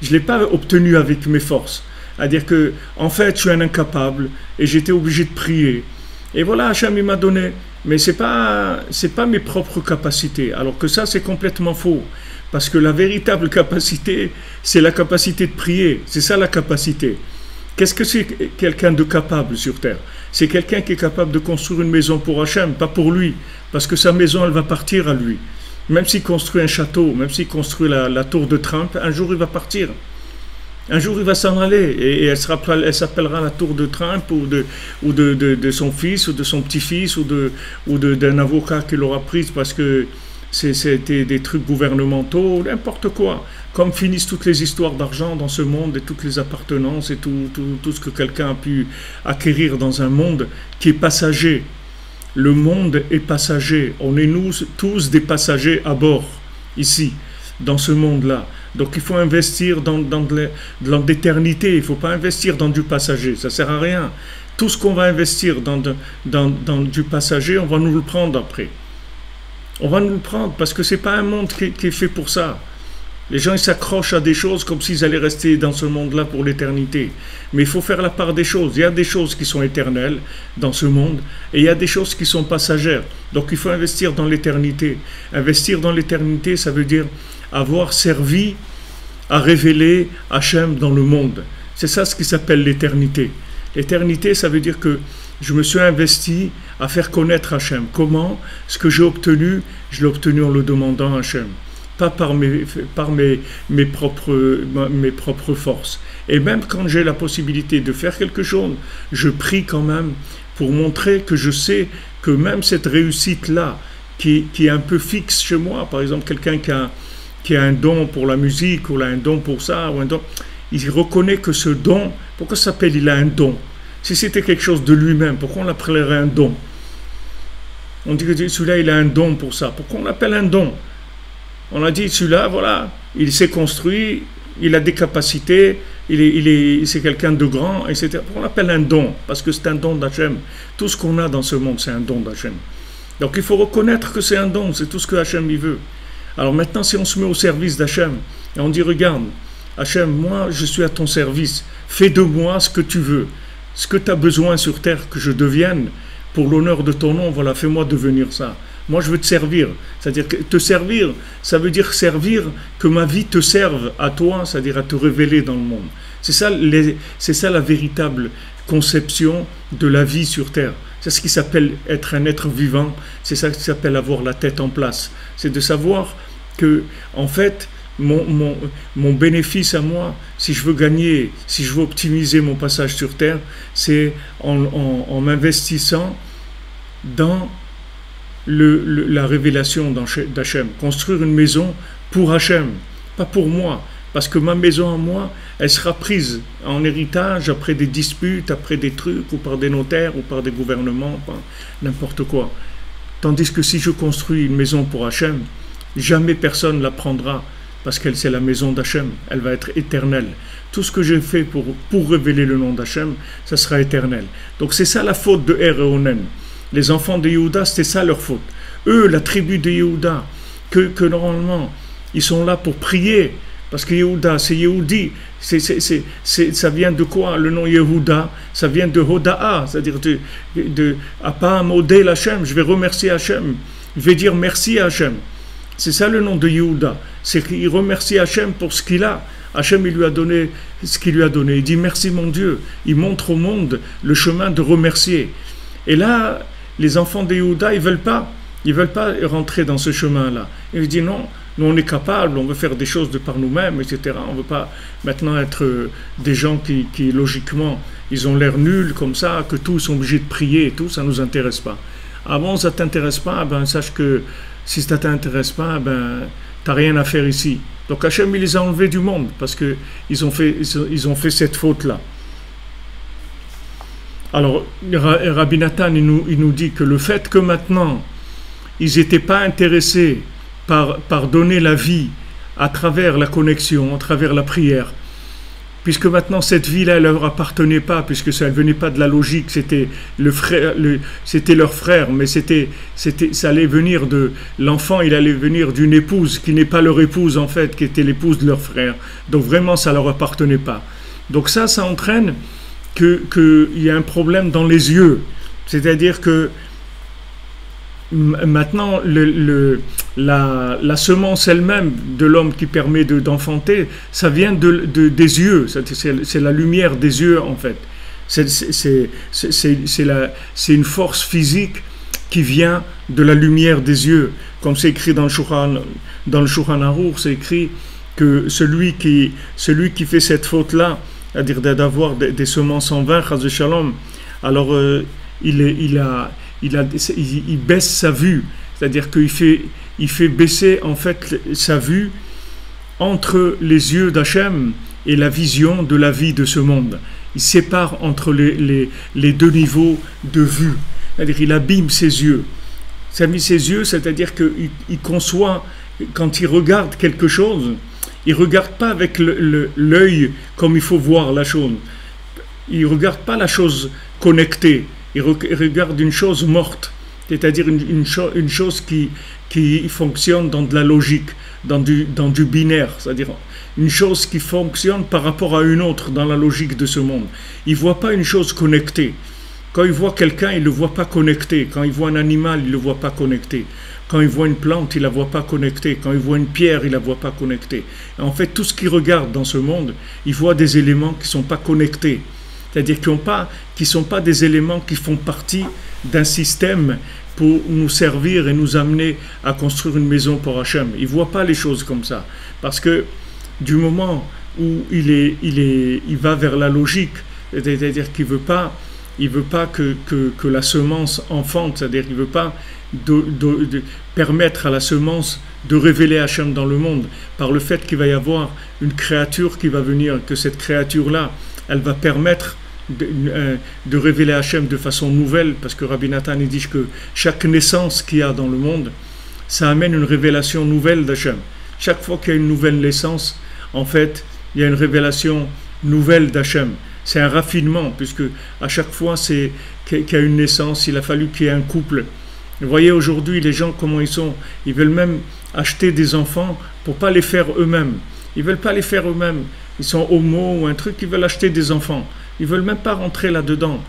Je ne l'ai pas obtenu avec mes forces. C'est-à-dire que en fait je suis un incapable et j'étais obligé de prier. Et voilà, Hachem il m'a donné. Mais c'est pas mes propres capacités. Alors que ça, c'est complètement faux. Parce que la véritable capacité, c'est la capacité de prier. C'est ça la capacité. Qu'est-ce que c'est quelqu'un de capable sur terre? C'est quelqu'un qui est capable de construire une maison pour Hachem, pas pour lui. Parce que sa maison, elle va partir à lui. Même s'il construit un château, même s'il construit la tour de Trump, un jour il va partir. Un jour, il va s'en aller et elle s'appellera la tour de Trump ou de son fils ou de son petit-fils ou d'un avocat qui l'aura prise parce que c'était des trucs gouvernementaux, n'importe quoi. Comme finissent toutes les histoires d'argent dans ce monde et toutes les appartenances et tout ce que quelqu'un a pu acquérir dans un monde qui est passager. Le monde est passager. On est nous tous des passagers à bord, ici, dans ce monde-là. Donc il faut investir dans l'éternité, il ne faut pas investir dans du passager, ça ne sert à rien. Tout ce qu'on va investir dans du passager, on va nous le prendre après. On va nous le prendre parce que ce n'est pas un monde qui est fait pour ça. Les gens ils s'accrochent à des choses comme s'ils allaient rester dans ce monde-là pour l'éternité. Mais il faut faire la part des choses. Il y a des choses qui sont éternelles dans ce monde et il y a des choses qui sont passagères. Donc il faut investir dans l'éternité. Investir dans l'éternité, ça veut dire avoir servi à révéler Hachem dans le monde. C'est ça ce qui s'appelle l'éternité. L'éternité, ça veut dire que je me suis investi à faire connaître Hachem. Comment? Ce que j'ai obtenu, je l'ai obtenu en le demandant à Hachem. Pas par mes propres forces. Et même quand j'ai la possibilité de faire quelque chose, je prie quand même pour montrer que je sais que même cette réussite-là, qui est un peu fixe chez moi, par exemple quelqu'un qui a un don pour la musique, ou il a un don pour ça, ou un don, il reconnaît que ce don, pourquoi ça s'appelle il a un don? Si c'était quelque chose de lui-même, pourquoi on l'appellerait un don? On dit que celui-là, il a un don pour ça. Pourquoi on l'appelle un don? On a dit, celui-là, voilà, il s'est construit, il a des capacités, c'est quelqu'un de grand, etc. Pourquoi on l'appelle un don? Parce que c'est un don d'Hachem. Tout ce qu'on a dans ce monde, c'est un don d'Hachem. Donc il faut reconnaître que c'est un don, c'est tout ce que Hachem y veut. Alors maintenant, si on se met au service d'Hachem, et on dit, regarde, Hachem, moi, je suis à ton service, fais de moi ce que tu veux, ce que tu as besoin sur terre que je devienne, pour l'honneur de ton nom, voilà, fais-moi devenir ça. Moi, je veux te servir. C'est-à-dire que te servir, ça veut dire servir, que ma vie te serve à toi, c'est-à-dire à te révéler dans le monde. C'est ça la véritable conception de la vie sur terre. C'est ce qui s'appelle être un être vivant, c'est ça qui s'appelle avoir la tête en place. C'est de savoir que, en fait, mon bénéfice à moi, si je veux gagner, si je veux optimiser mon passage sur terre, c'est en m'investissant dans la révélation d'Hachem. Construire une maison pour Hachem, pas pour moi. Parce que ma maison à moi, elle sera prise en héritage après des disputes, après des trucs, ou par des notaires, ou par des gouvernements, par n'importe quoi. Tandis que si je construis une maison pour Hachem, jamais personne ne la prendra, parce qu'elle c'est la maison d'Hachem, elle va être éternelle. Tout ce que j'ai fait pour révéler le nom d'Hachem, ça sera éternel. Donc c'est ça la faute de Er et Onen. Les enfants de Yehuda, c'était ça leur faute. Eux, la tribu de Yehuda, que normalement, ils sont là pour prier, parce que Yehuda, c'est Yehudi, ça vient de quoi? Le nom Yehuda, ça vient de Hoda'a, c'est-à-dire de Apa Modé Hachem, je vais remercier Hachem, je vais dire merci à Hachem. C'est ça le nom de Yehuda, c'est qu'il remercie Hachem pour ce qu'il a. Hachem, il lui a donné ce qu'il lui a donné. Il dit merci mon Dieu. Il montre au monde le chemin de remercier. Et là, les enfants de Yehuda, ils veulent pas rentrer dans ce chemin-là. Ils disent non, nous on est capables, on veut faire des choses de par nous-mêmes, etc. On ne veut pas maintenant être des gens qui logiquement, ils ont l'air nuls comme ça, que tous sont obligés de prier et tout, ça ne nous intéresse pas. Ah bon, ça ne t'intéresse pas, ben sache que si ça ne t'intéresse pas, ben tu n'as rien à faire ici. Donc Hachem, il les a enlevés du monde, parce qu'ils ont fait cette faute-là. Alors, Rabbi Nathan, il nous dit que le fait que maintenant, ils n'étaient pas intéressés par donner la vie à travers la connexion, à travers la prière, puisque maintenant cette vie-là, elle ne leur appartenait pas, puisque ça ne venait pas de la logique, c'était c'était leur frère, mais ça allait venir l'enfant, il allait venir d'une épouse qui n'est pas leur épouse en fait, qui était l'épouse de leur frère. Donc vraiment, ça ne leur appartenait pas. Donc ça entraîne qu'il y a un problème dans les yeux. C'est-à-dire que maintenant, la semence elle-même de l'homme qui permet d'enfanter, ça vient des yeux. C'est la lumière des yeux, en fait. C'est une force physique qui vient de la lumière des yeux. Comme c'est écrit dans le Shulchan Aruch, c'est écrit que celui qui fait cette faute-là, c'est-à-dire d'avoir des semences en vain, chas v'shalom, alors il baisse sa vue, c'est-à-dire qu'il fait baisser en fait sa vue entre les yeux d'Hachem et la vision de la vie de ce monde. Il sépare entre les deux niveaux de vue, c'est-à-dire il abîme ses yeux. Ça a mis ses yeux, c'est-à-dire qu'il conçoit, quand il regarde quelque chose, il ne regarde pas avec l'œil comme il faut voir la chose. Il ne regarde pas la chose connectée. Il regarde une chose morte, c'est-à-dire une chose qui fonctionne dans de la logique, dans du binaire, c'est-à-dire une chose qui fonctionne par rapport à une autre dans la logique de ce monde. Il ne voit pas une chose connectée. Quand il voit quelqu'un, il ne le voit pas connecté. Quand il voit un animal, il ne le voit pas connecté. Quand il voit une plante, il ne la voit pas connectée. Quand il voit une pierre, il ne la voit pas connectée. Et en fait, tout ce qu'il regarde dans ce monde, il voit des éléments qui ne sont pas connectés. C'est-à-dire qui ne sont pas des éléments qui font partie d'un système pour nous servir et nous amener à construire une maison pour Hachem. Il ne voit pas les choses comme ça. Parce que du moment où il va vers la logique, c'est-à-dire qu'il ne veut pas que la semence enfante, c'est-à-dire qu'il ne veut pas de permettre à la semence de révéler Hachem dans le monde, par le fait qu'il va y avoir une créature qui va venir, que cette créature-là, elle va permettre de révéler Hachem de façon nouvelle, parce que Rabbi Nathan il dit que chaque naissance qu'il y a dans le monde, ça amène une révélation nouvelle d'Hachem. Chaque fois qu'il y a une nouvelle naissance, en fait, il y a une révélation nouvelle d'Hachem. C'est un raffinement, puisque à chaque fois qu'il y a une naissance, il a fallu qu'il y ait un couple. Vous voyez aujourd'hui les gens comment ils sont, ils veulent même acheter des enfants pour pas les faire eux-mêmes. Ils veulent pas les faire eux-mêmes. Ils sont homo ou un truc, ils veulent acheter des enfants. Ils veulent même pas rentrer là-dedans.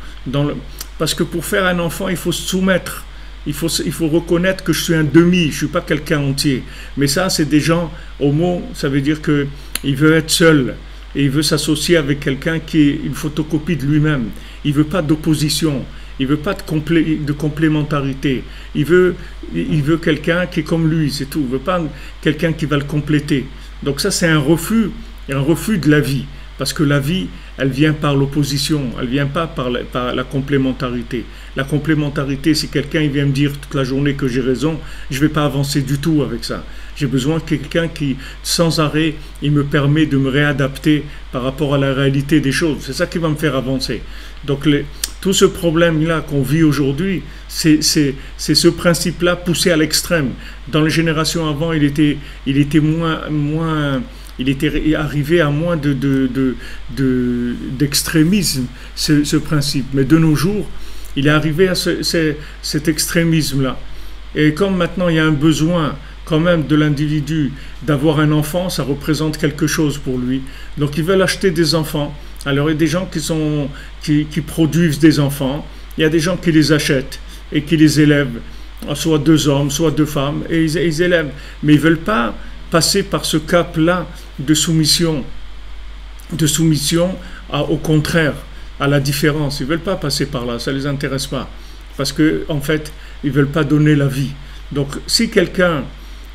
Parce que pour faire un enfant, il faut se soumettre. Il faut reconnaître que je suis un demi, je ne suis pas quelqu'un entier. Mais ça, c'est des gens homo, ça veut dire qu'il veut être seul. Et il veut s'associer avec quelqu'un qui est une photocopie de lui-même. Il ne veut pas d'opposition. Il ne veut pas de complémentarité. Il veut quelqu'un qui est comme lui, c'est tout. Il ne veut pas quelqu'un qui va le compléter. Donc ça, c'est un refus de la vie. Parce que la vie, elle vient par l'opposition, elle ne vient pas par la complémentarité. La complémentarité, si quelqu'un il vient me dire toute la journée que j'ai raison, je ne vais pas avancer du tout avec ça. J'ai besoin de quelqu'un qui, sans arrêt, il me permet de me réadapter par rapport à la réalité des choses. C'est ça qui va me faire avancer. Donc tout ce problème-là qu'on vit aujourd'hui, c'est ce principe-là poussé à l'extrême. Dans les générations avant, il était il était arrivé à moins d'extrémisme, ce principe. Mais de nos jours, il est arrivé à cet extrémisme-là. Et comme maintenant il y a un besoin quand même de l'individu d'avoir un enfant, ça représente quelque chose pour lui. Donc ils veulent acheter des enfants. Alors il y a des gens qui produisent des enfants, il y a des gens qui les achètent et qui les élèvent, soit 2 hommes, soit 2 femmes, et ils élèvent. Mais ils ne veulent pas passer par ce cap-là de soumission au contraire, à la différence. Ils ne veulent pas passer par là, ça ne les intéresse pas. Parce qu'en fait, ils ne veulent pas donner la vie. Donc, si quelqu'un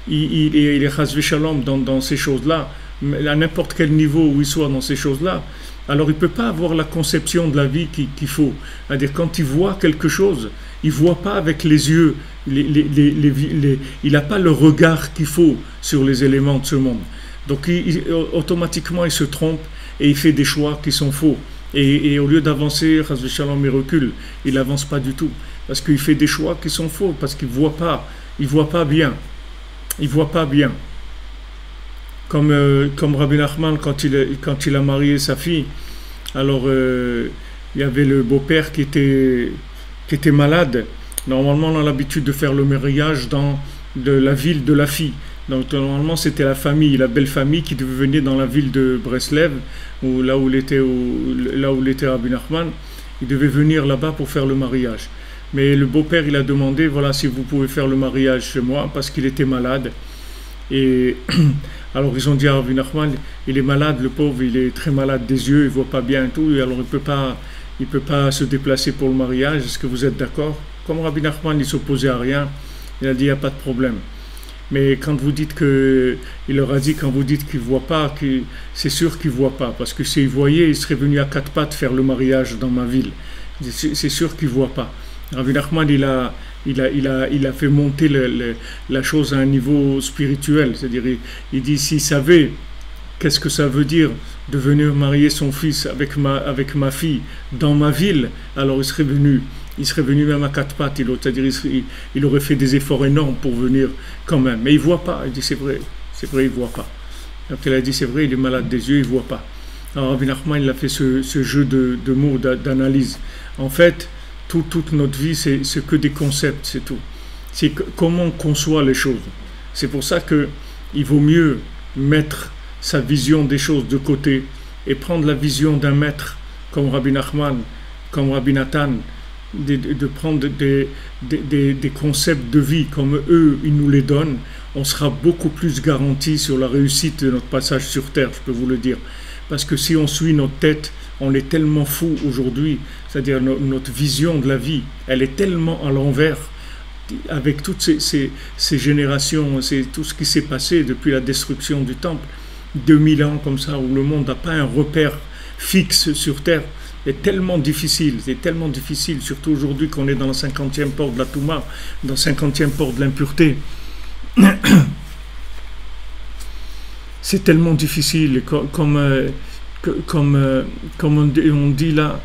il est chasvé shalom dans ces choses-là, à n'importe quel niveau où il soit dans ces choses-là, alors il ne peut pas avoir la conception de la vie qu'il faut. C'est-à-dire, quand il voit quelque chose, il ne voit pas avec les yeux, il n'a pas le regard qu'il faut sur les éléments de ce monde. Donc automatiquement il se trompe et il fait des choix qui sont faux. Et au lieu d'avancer, chasvé shalom, il recule. Il n'avance pas du tout. Parce qu'il fait des choix qui sont faux, parce qu'il ne voit pas bien. Il ne voit pas bien. Comme Rabbi Nachman, quand il a marié sa fille, alors il y avait le beau-père qui était malade. Normalement, on a l'habitude de faire le mariage dans la ville de la fille. Donc normalement, c'était la famille, la belle famille qui devait venir dans la ville de Breslev, là où il était Rabbi Nachman. Il devait venir là-bas pour faire le mariage. Mais le beau-père, il a demandé, voilà, si vous pouvez faire le mariage chez moi, parce qu'il était malade. Et alors ils ont dit à Rabbi Nachman, il est malade, le pauvre, il est très malade des yeux, il ne voit pas bien et tout, et alors il peut pas se déplacer pour le mariage, est-ce que vous êtes d'accord? Comme Rabbi Nachman, il s'opposait à rien, il a dit, il n'y a pas de problème. Mais quand vous dites il leur a dit, quand vous dites qu'il ne voit pas, c'est sûr qu'il ne voit pas, parce que s'il voyait, il serait venu à 4 pattes faire le mariage dans ma ville. C'est sûr qu'il ne voit pas. Rabbi Nachman, il a fait monter la chose à un niveau spirituel, c'est-à-dire il dit, s'il savait qu'est-ce que ça veut dire de venir marier son fils avec ma fille dans ma ville, alors il serait venu même à 4 pattes, c'est-à-dire il aurait fait des efforts énormes pour venir quand même, mais il ne voit pas. Il dit, c'est vrai, il ne voit pas. Donc il a dit, c'est vrai, il est malade des yeux, il ne voit pas. Alors Rabbi Nachman, il a fait ce jeu de mots, d'analyse. En fait, toute notre vie, c'est que des concepts, c'est tout. C'est comment on conçoit les choses. C'est pour ça qu'il vaut mieux mettre sa vision des choses de côté et prendre la vision d'un maître comme Rabbi Nachman, comme Rabbi Nathan, de prendre des concepts de vie comme eux, ils nous les donnent. On sera beaucoup plus garanti sur la réussite de notre passage sur terre, je peux vous le dire. Parce que si on suit notre tête, on est tellement fou aujourd'hui, c'est-à-dire notre vision de la vie, elle est tellement à l'envers, avec toutes ces générations, c'est tout ce qui s'est passé depuis la destruction du temple, 2000 ans comme ça, où le monde n'a pas un repère fixe sur terre, c'est tellement difficile, surtout aujourd'hui qu'on est dans le 50e port de la Touma, dans le 50e port de l'impureté. c'est tellement difficile, comme on dit là,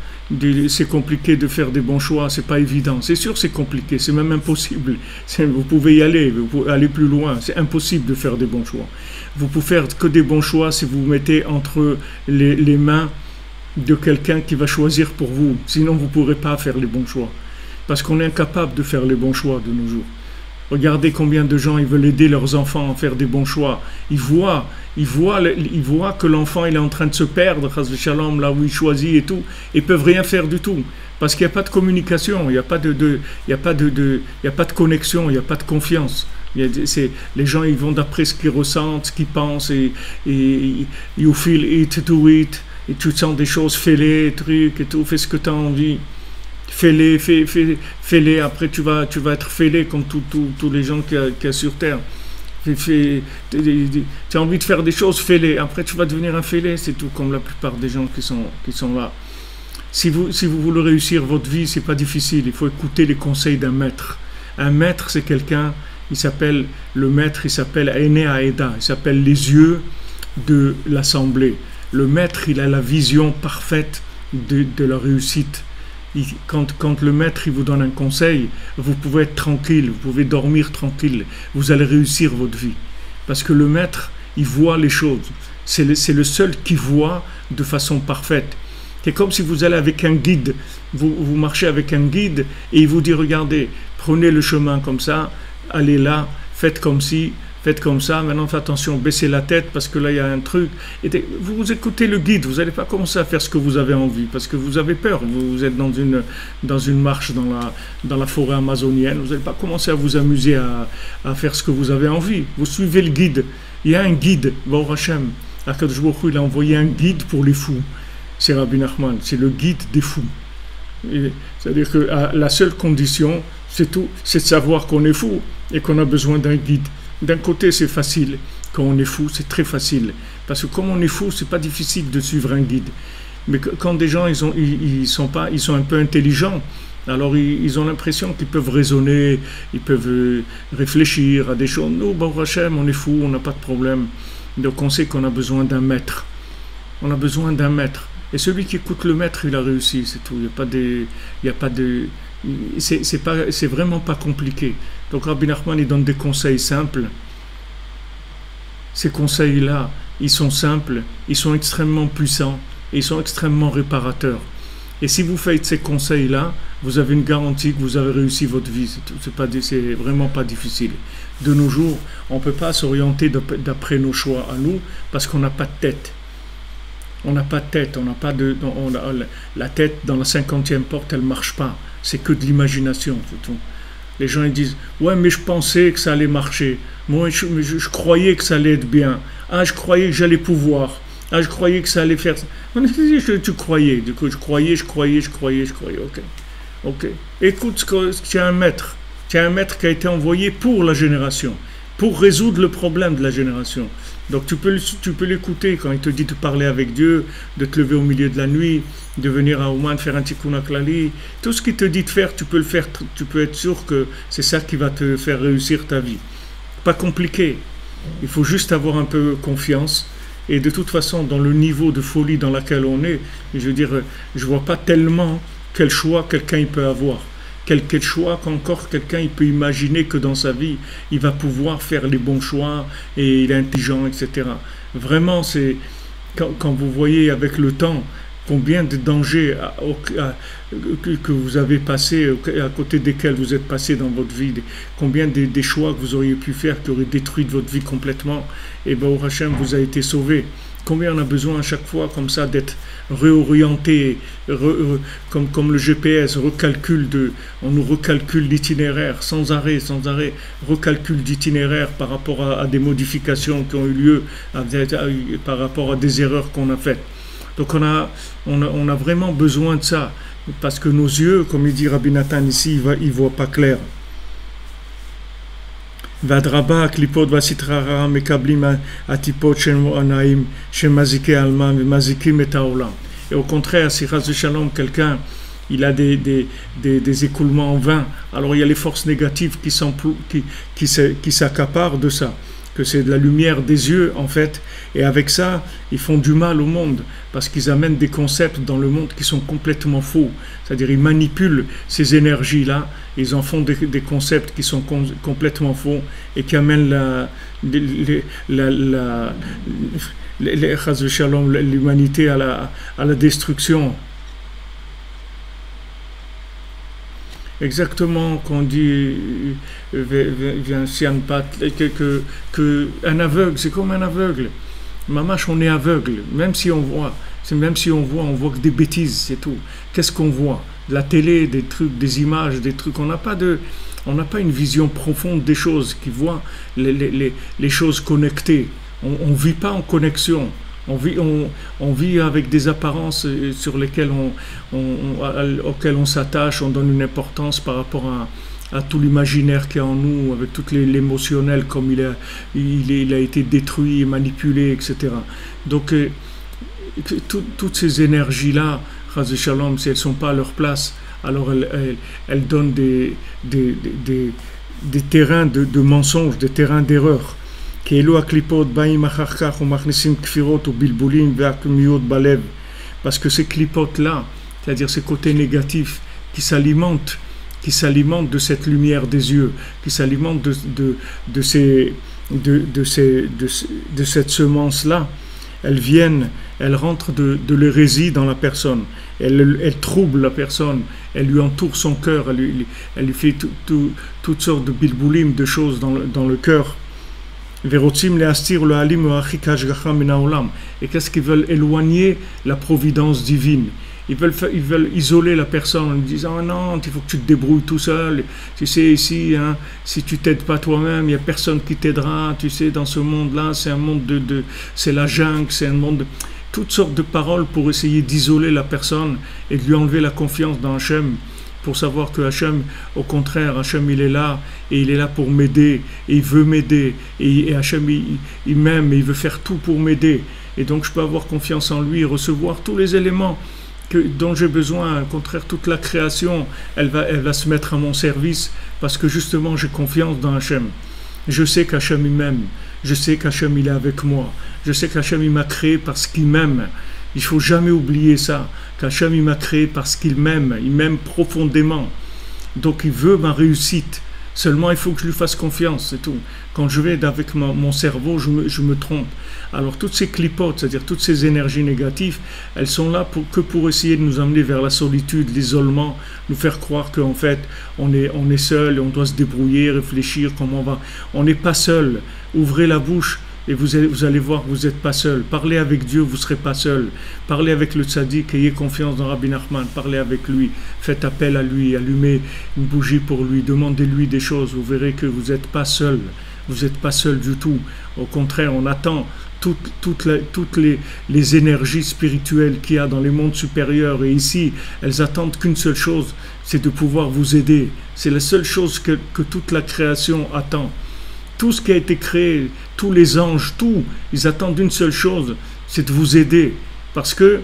c'est compliqué de faire des bons choix, c'est pas évident. C'est sûr, c'est compliqué, c'est même impossible. Vous pouvez y aller, vous pouvez aller plus loin. C'est impossible de faire des bons choix. Vous pouvez faire que des bons choix si vous vous mettez entre les mains de quelqu'un qui va choisir pour vous. Sinon, vous ne pourrez pas faire les bons choix. Parce qu'on est incapable de faire les bons choix de nos jours. Regardez combien de gens ils veulent aider leurs enfants à faire des bons choix. Ils voient que l'enfant il est en train de se perdre, shalom, là où il choisit et tout. Ils peuvent rien faire du tout parce qu'il n'y a pas de communication, il n'y a pas de connexion, il n'y a pas de confiance. Les gens ils vont d'après ce qu'ils ressentent, ce qu'ils pensent et you feel it, do it. Et tu sens des choses, fais-les, trucs et tout, fais ce que tu as envie. Fais-les, après tu vas être fêlé comme tous les gens qu'il y a sur terre. Tu as envie de faire des choses, fais-les. Après tu vas devenir un fêlé, c'est tout, comme la plupart des gens qui sont là. Si vous voulez réussir votre vie, c'est pas difficile, il faut écouter les conseils d'un maître. Un maître, c'est quelqu'un, il s'appelle Aene Aeda, il s'appelle les yeux de l'assemblée. Le maître, il a la vision parfaite de la réussite. Quand le maître il vous donne un conseil, vous pouvez être tranquille, vous pouvez dormir tranquille, vous allez réussir votre vie. Parce que le maître, il voit les choses. C'est le seul qui voit de façon parfaite. C'est comme si vous allez avec un guide, vous marchez avec un guide et il vous dit, regardez, prenez le chemin comme ça, allez là, faites comme ci, faites comme ça, maintenant faites attention, baissez la tête parce que là il y a un truc. Et vous écoutez le guide, vous n'allez pas commencer à faire ce que vous avez envie parce que vous avez peur. Vous êtes dans une marche dans la forêt amazonienne, vous n'allez pas commencer à vous amuser à faire ce que vous avez envie. Vous suivez le guide. Il y a un guide, Baruch Hashem. Akadosh Baruch Hu, il a envoyé un guide pour les fous. C'est Rabbi Nachman, c'est le guide des fous. C'est-à-dire que la seule condition, c'est de savoir qu'on est fou et qu'on a besoin d'un guide. D'un côté, c'est facile. Quand on est fou, c'est très facile. Parce que comme on est fou, c'est pas difficile de suivre un guide. Mais quand des gens, ils sont un peu intelligents, alors ils ont l'impression qu'ils peuvent raisonner, ils peuvent réfléchir à des choses. Nous, Baruch Hashem, on est fou, on n'a pas de problème. Donc on sait qu'on a besoin d'un maître. On a besoin d'un maître. Et celui qui écoute le maître, il a réussi, c'est tout. C'est vraiment pas compliqué. Donc Rabbi Nachman, il donne des conseils simples. Ces conseils-là, ils sont simples, ils sont extrêmement puissants et ils sont extrêmement réparateurs. Et si vous faites ces conseils-là, vous avez une garantie que vous avez réussi votre vie. C'est vraiment pas difficile. De nos jours, on ne peut pas s'orienter d'après nos choix à nous parce qu'on n'a pas de tête. On n'a pas de tête, la tête dans la 50e porte, elle ne marche pas. C'est que de l'imagination, c'est tout. Les gens ils disent, ouais, mais je pensais que ça allait marcher. Moi, je croyais que ça allait être bien. Ah, je croyais que j'allais pouvoir. Ah, je croyais que ça allait faire ça. Tu croyais. Du coup, je croyais. Ok. Écoute, tu as un maître. Tu as un maître qui a été envoyé pour la génération, pour résoudre le problème de la génération. Donc tu peux l'écouter quand il te dit de parler avec Dieu, de te lever au milieu de la nuit, de venir à Ouman faire un tikkun klali. Tout ce qu'il te dit de faire, tu peux le faire. Tu peux être sûr que c'est ça qui va te faire réussir ta vie. Pas compliqué. Il faut juste avoir un peu confiance. Et de toute façon, dans le niveau de folie dans lequel on est, je veux dire, je vois pas tellement quel choix quelqu'un il peut avoir. Quel choix qu'encore quelqu'un il peut imaginer que dans sa vie, il va pouvoir faire les bons choix et il est intelligent, etc. Vraiment, c'est quand vous voyez avec le temps combien de dangers que vous avez passé, à côté desquels vous êtes passé dans votre vie, combien des choix que vous auriez pu faire qui auraient détruit votre vie complètement, et Baruch Hashem vous a été sauvé. Combien on a besoin à chaque fois comme ça d'être réorienté, comme le GPS on nous recalcule l'itinéraire sans arrêt, recalcule d'itinéraire par rapport à des modifications qui ont eu lieu, par rapport à des erreurs qu'on a faites. Donc on a vraiment besoin de ça, parce que nos yeux, comme il dit Rabbi Nathan ici, ils ne voient pas clair. והדרבה, הקליפות והסטרה הרעה מקבלים הטיפות של עניים שמזיקי אלמן ומזיקים את העולם. Et au contraire, si Chas de Shalom, quelqu'un il a des écoulements en vain, alors il y a les forces négatives qui s'accaparent de ça. que c'est de la lumière des yeux en fait, et avec ça ils font du mal au monde parce qu'ils amènent des concepts dans le monde qui sont complètement faux, c'est-à-dire ils manipulent ces énergies là, ils en font des concepts qui sont complètement faux et qui amènent l'humanité à la destruction. Exactement, qu'on dit que un aveugle, c'est comme un aveugle. Mamache, on est aveugle, même si on voit, on voit que des bêtises, c'est tout. Qu'est-ce qu'on voit? De la télé, des trucs, des images, des trucs. On n'a pas une vision profonde des choses, qui voit les choses connectées. On ne vit pas en connexion. On vit avec des apparences sur lesquelles auxquelles on s'attache, on donne une importance par rapport à tout l'imaginaire qui est en nous, avec tout l'émotionnel, comme il a été détruit, manipulé, etc. Donc, toutes ces énergies-là, Chas v'Shalom, si elles ne sont pas à leur place, alors elles donnent des terrains de mensonges, des terrains d'erreur. Parce que ces clipotes-là, c'est-à-dire ces côtés négatifs qui s'alimentent de cette lumière des yeux, qui s'alimentent de cette semence-là, elles rentrent de l'hérésie dans la personne, elles troublent la personne, elles lui entourent son cœur, elle lui fait toutes sortes de bilboulim, de choses dans le cœur. Et qu'est-ce qu'ils veulent? Éloigner la providence divine. Ils veulent isoler la personne en lui disant: ah non, il faut que tu te débrouilles tout seul. Tu sais, ici, hein, si tu t'aides pas toi-même, il n'y a personne qui t'aidera. Tu sais, dans ce monde-là, c'est un monde c'est la jungle, c'est un monde toutes sortes de paroles pour essayer d'isoler la personne et de lui enlever la confiance dans Hachem. Pour savoir que Hachem, au contraire, Hachem il est là, et il est là pour m'aider, et il veut m'aider, et Hachem il m'aime, et il veut faire tout pour m'aider, et donc je peux avoir confiance en lui, recevoir tous les éléments dont j'ai besoin. Au contraire, toute la création, elle va se mettre à mon service, parce que justement j'ai confiance dans Hachem. Je sais qu'Hachem il m'aime, je sais qu'Hachem il est avec moi, je sais qu'Hachem il m'a créé parce qu'il m'aime. Il ne faut jamais oublier ça, qu'Hachem il m'a créé parce qu'il m'aime, il m'aime profondément. Donc il veut ma réussite. Seulement il faut que je lui fasse confiance, c'est tout. Quand je vais avec mon cerveau, je me trompe. Alors toutes ces clipotes, c'est-à-dire toutes ces énergies négatives, elles sont là que pour essayer de nous amener vers la solitude, l'isolement, nous faire croire qu'en fait on est seul et on doit se débrouiller, réfléchir comment on va. On n'est pas seul. Ouvrez la bouche. Et vous allez voir que vous n'êtes pas seul. Parlez avec Dieu, vous ne serez pas seul. Parlez avec le tzaddik, ayez confiance dans Rabbi Nachman, parlez avec lui, faites appel à lui, allumez une bougie pour lui, demandez-lui des choses, vous verrez que vous n'êtes pas seul. Vous n'êtes pas seul du tout. Au contraire, on attend toutes les énergies spirituelles qu'il y a dans les mondes supérieurs. Et ici, elles attendent qu'une seule chose, c'est de pouvoir vous aider. C'est la seule chose que toute la création attend. Tout ce qui a été créé, tous les anges, ils attendent une seule chose, c'est de vous aider. Parce que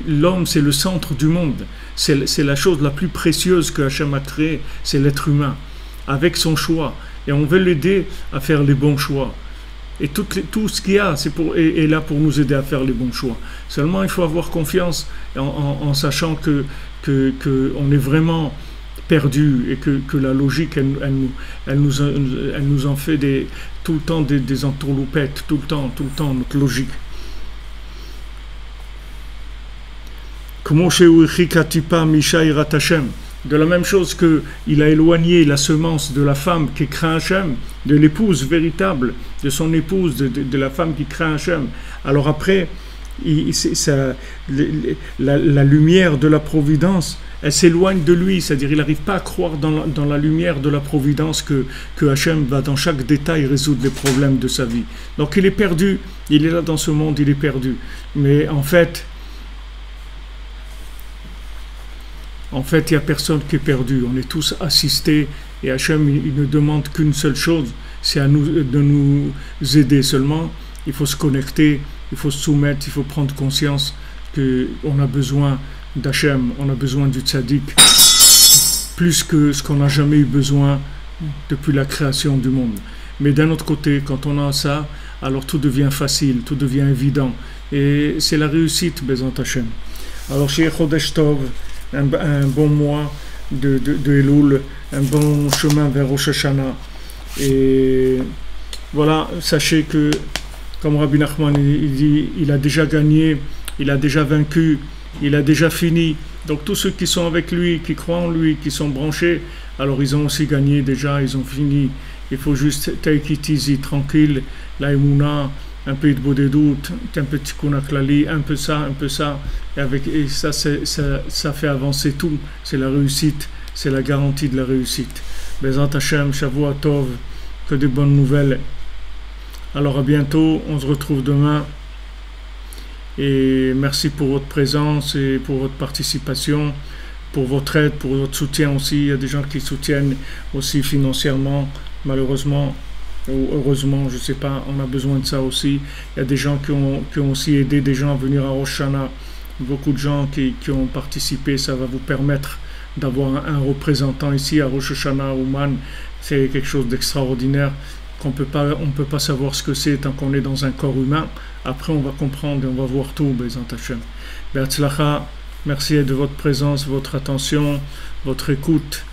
l'homme, c'est le centre du monde. C'est la chose la plus précieuse que Hachem a créée, c'est l'être humain, avec son choix. Et on veut l'aider à faire les bons choix. Et tout ce qu'il y a est là pour nous aider à faire les bons choix. Seulement, il faut avoir confiance en sachant qu'on est vraiment perdu et que la logique elle nous en fait tout le temps des entourloupettes, tout le temps notre logique. De la même chose qu'il a éloigné la semence de la femme qui craint Hachem, de l'épouse véritable, de son épouse, de la femme qui craint Hachem. Alors après, la lumière de la providence, elle s'éloigne de lui, c'est-à-dire il n'arrive pas à croire dans la lumière de la providence que Hachem va dans chaque détail résoudre les problèmes de sa vie. Donc il est perdu, il est là dans ce monde, il est perdu. Mais en fait, il n'y a personne qui est perdu, on est tous assistés et Hachem il ne demande qu'une seule chose, c'est à nous de nous aider seulement. Il faut se connecter, il faut se soumettre, il faut prendre conscience qu'on a besoin d'Hachem, on a besoin du tzaddik, plus que ce qu'on n'a jamais eu besoin depuis la création du monde. Mais d'un autre côté, quand on a ça, alors tout devient facile, tout devient évident. Et c'est la réussite, Bezant Hashem. Alors, chez Chodesh Tov, un bon mois de Elul, un bon chemin vers Rosh Hashanah. Et voilà, sachez que, comme Rabbi Nachman il dit, il a déjà gagné, il a déjà vaincu, il a déjà fini. Donc tous ceux qui sont avec lui, qui croient en lui, qui sont branchés, alors ils ont aussi gagné déjà, ils ont fini. Il faut juste take it easy, tranquille, la Emouna, un peu de bodedut, un peu de tikkun klali, un peu ça, et ça, ça fait avancer tout. C'est la réussite, c'est la garantie de la réussite. Bezant Hashem, Shavua Tov, que de bonnes nouvelles. Alors à bientôt, on se retrouve demain. Et merci pour votre présence et pour votre participation, pour votre aide, pour votre soutien aussi. Il y a des gens qui soutiennent aussi financièrement, malheureusement ou heureusement, je ne sais pas, on a besoin de ça aussi. Il y a des gens qui ont aussi aidé des gens à venir à Rosh Hashanah. Beaucoup de gens qui ont participé, ça va vous permettre d'avoir un représentant ici à Rosh Hashanah, Ouman. C'est quelque chose d'extraordinaire qu'on peut pas savoir ce que c'est tant qu'on est dans un corps humain. Après, on va comprendre et on va voir tout, Bezant Hashem. Be'atzlacha, merci de votre présence, votre attention, votre écoute.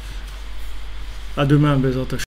À demain, Bezant Hashem.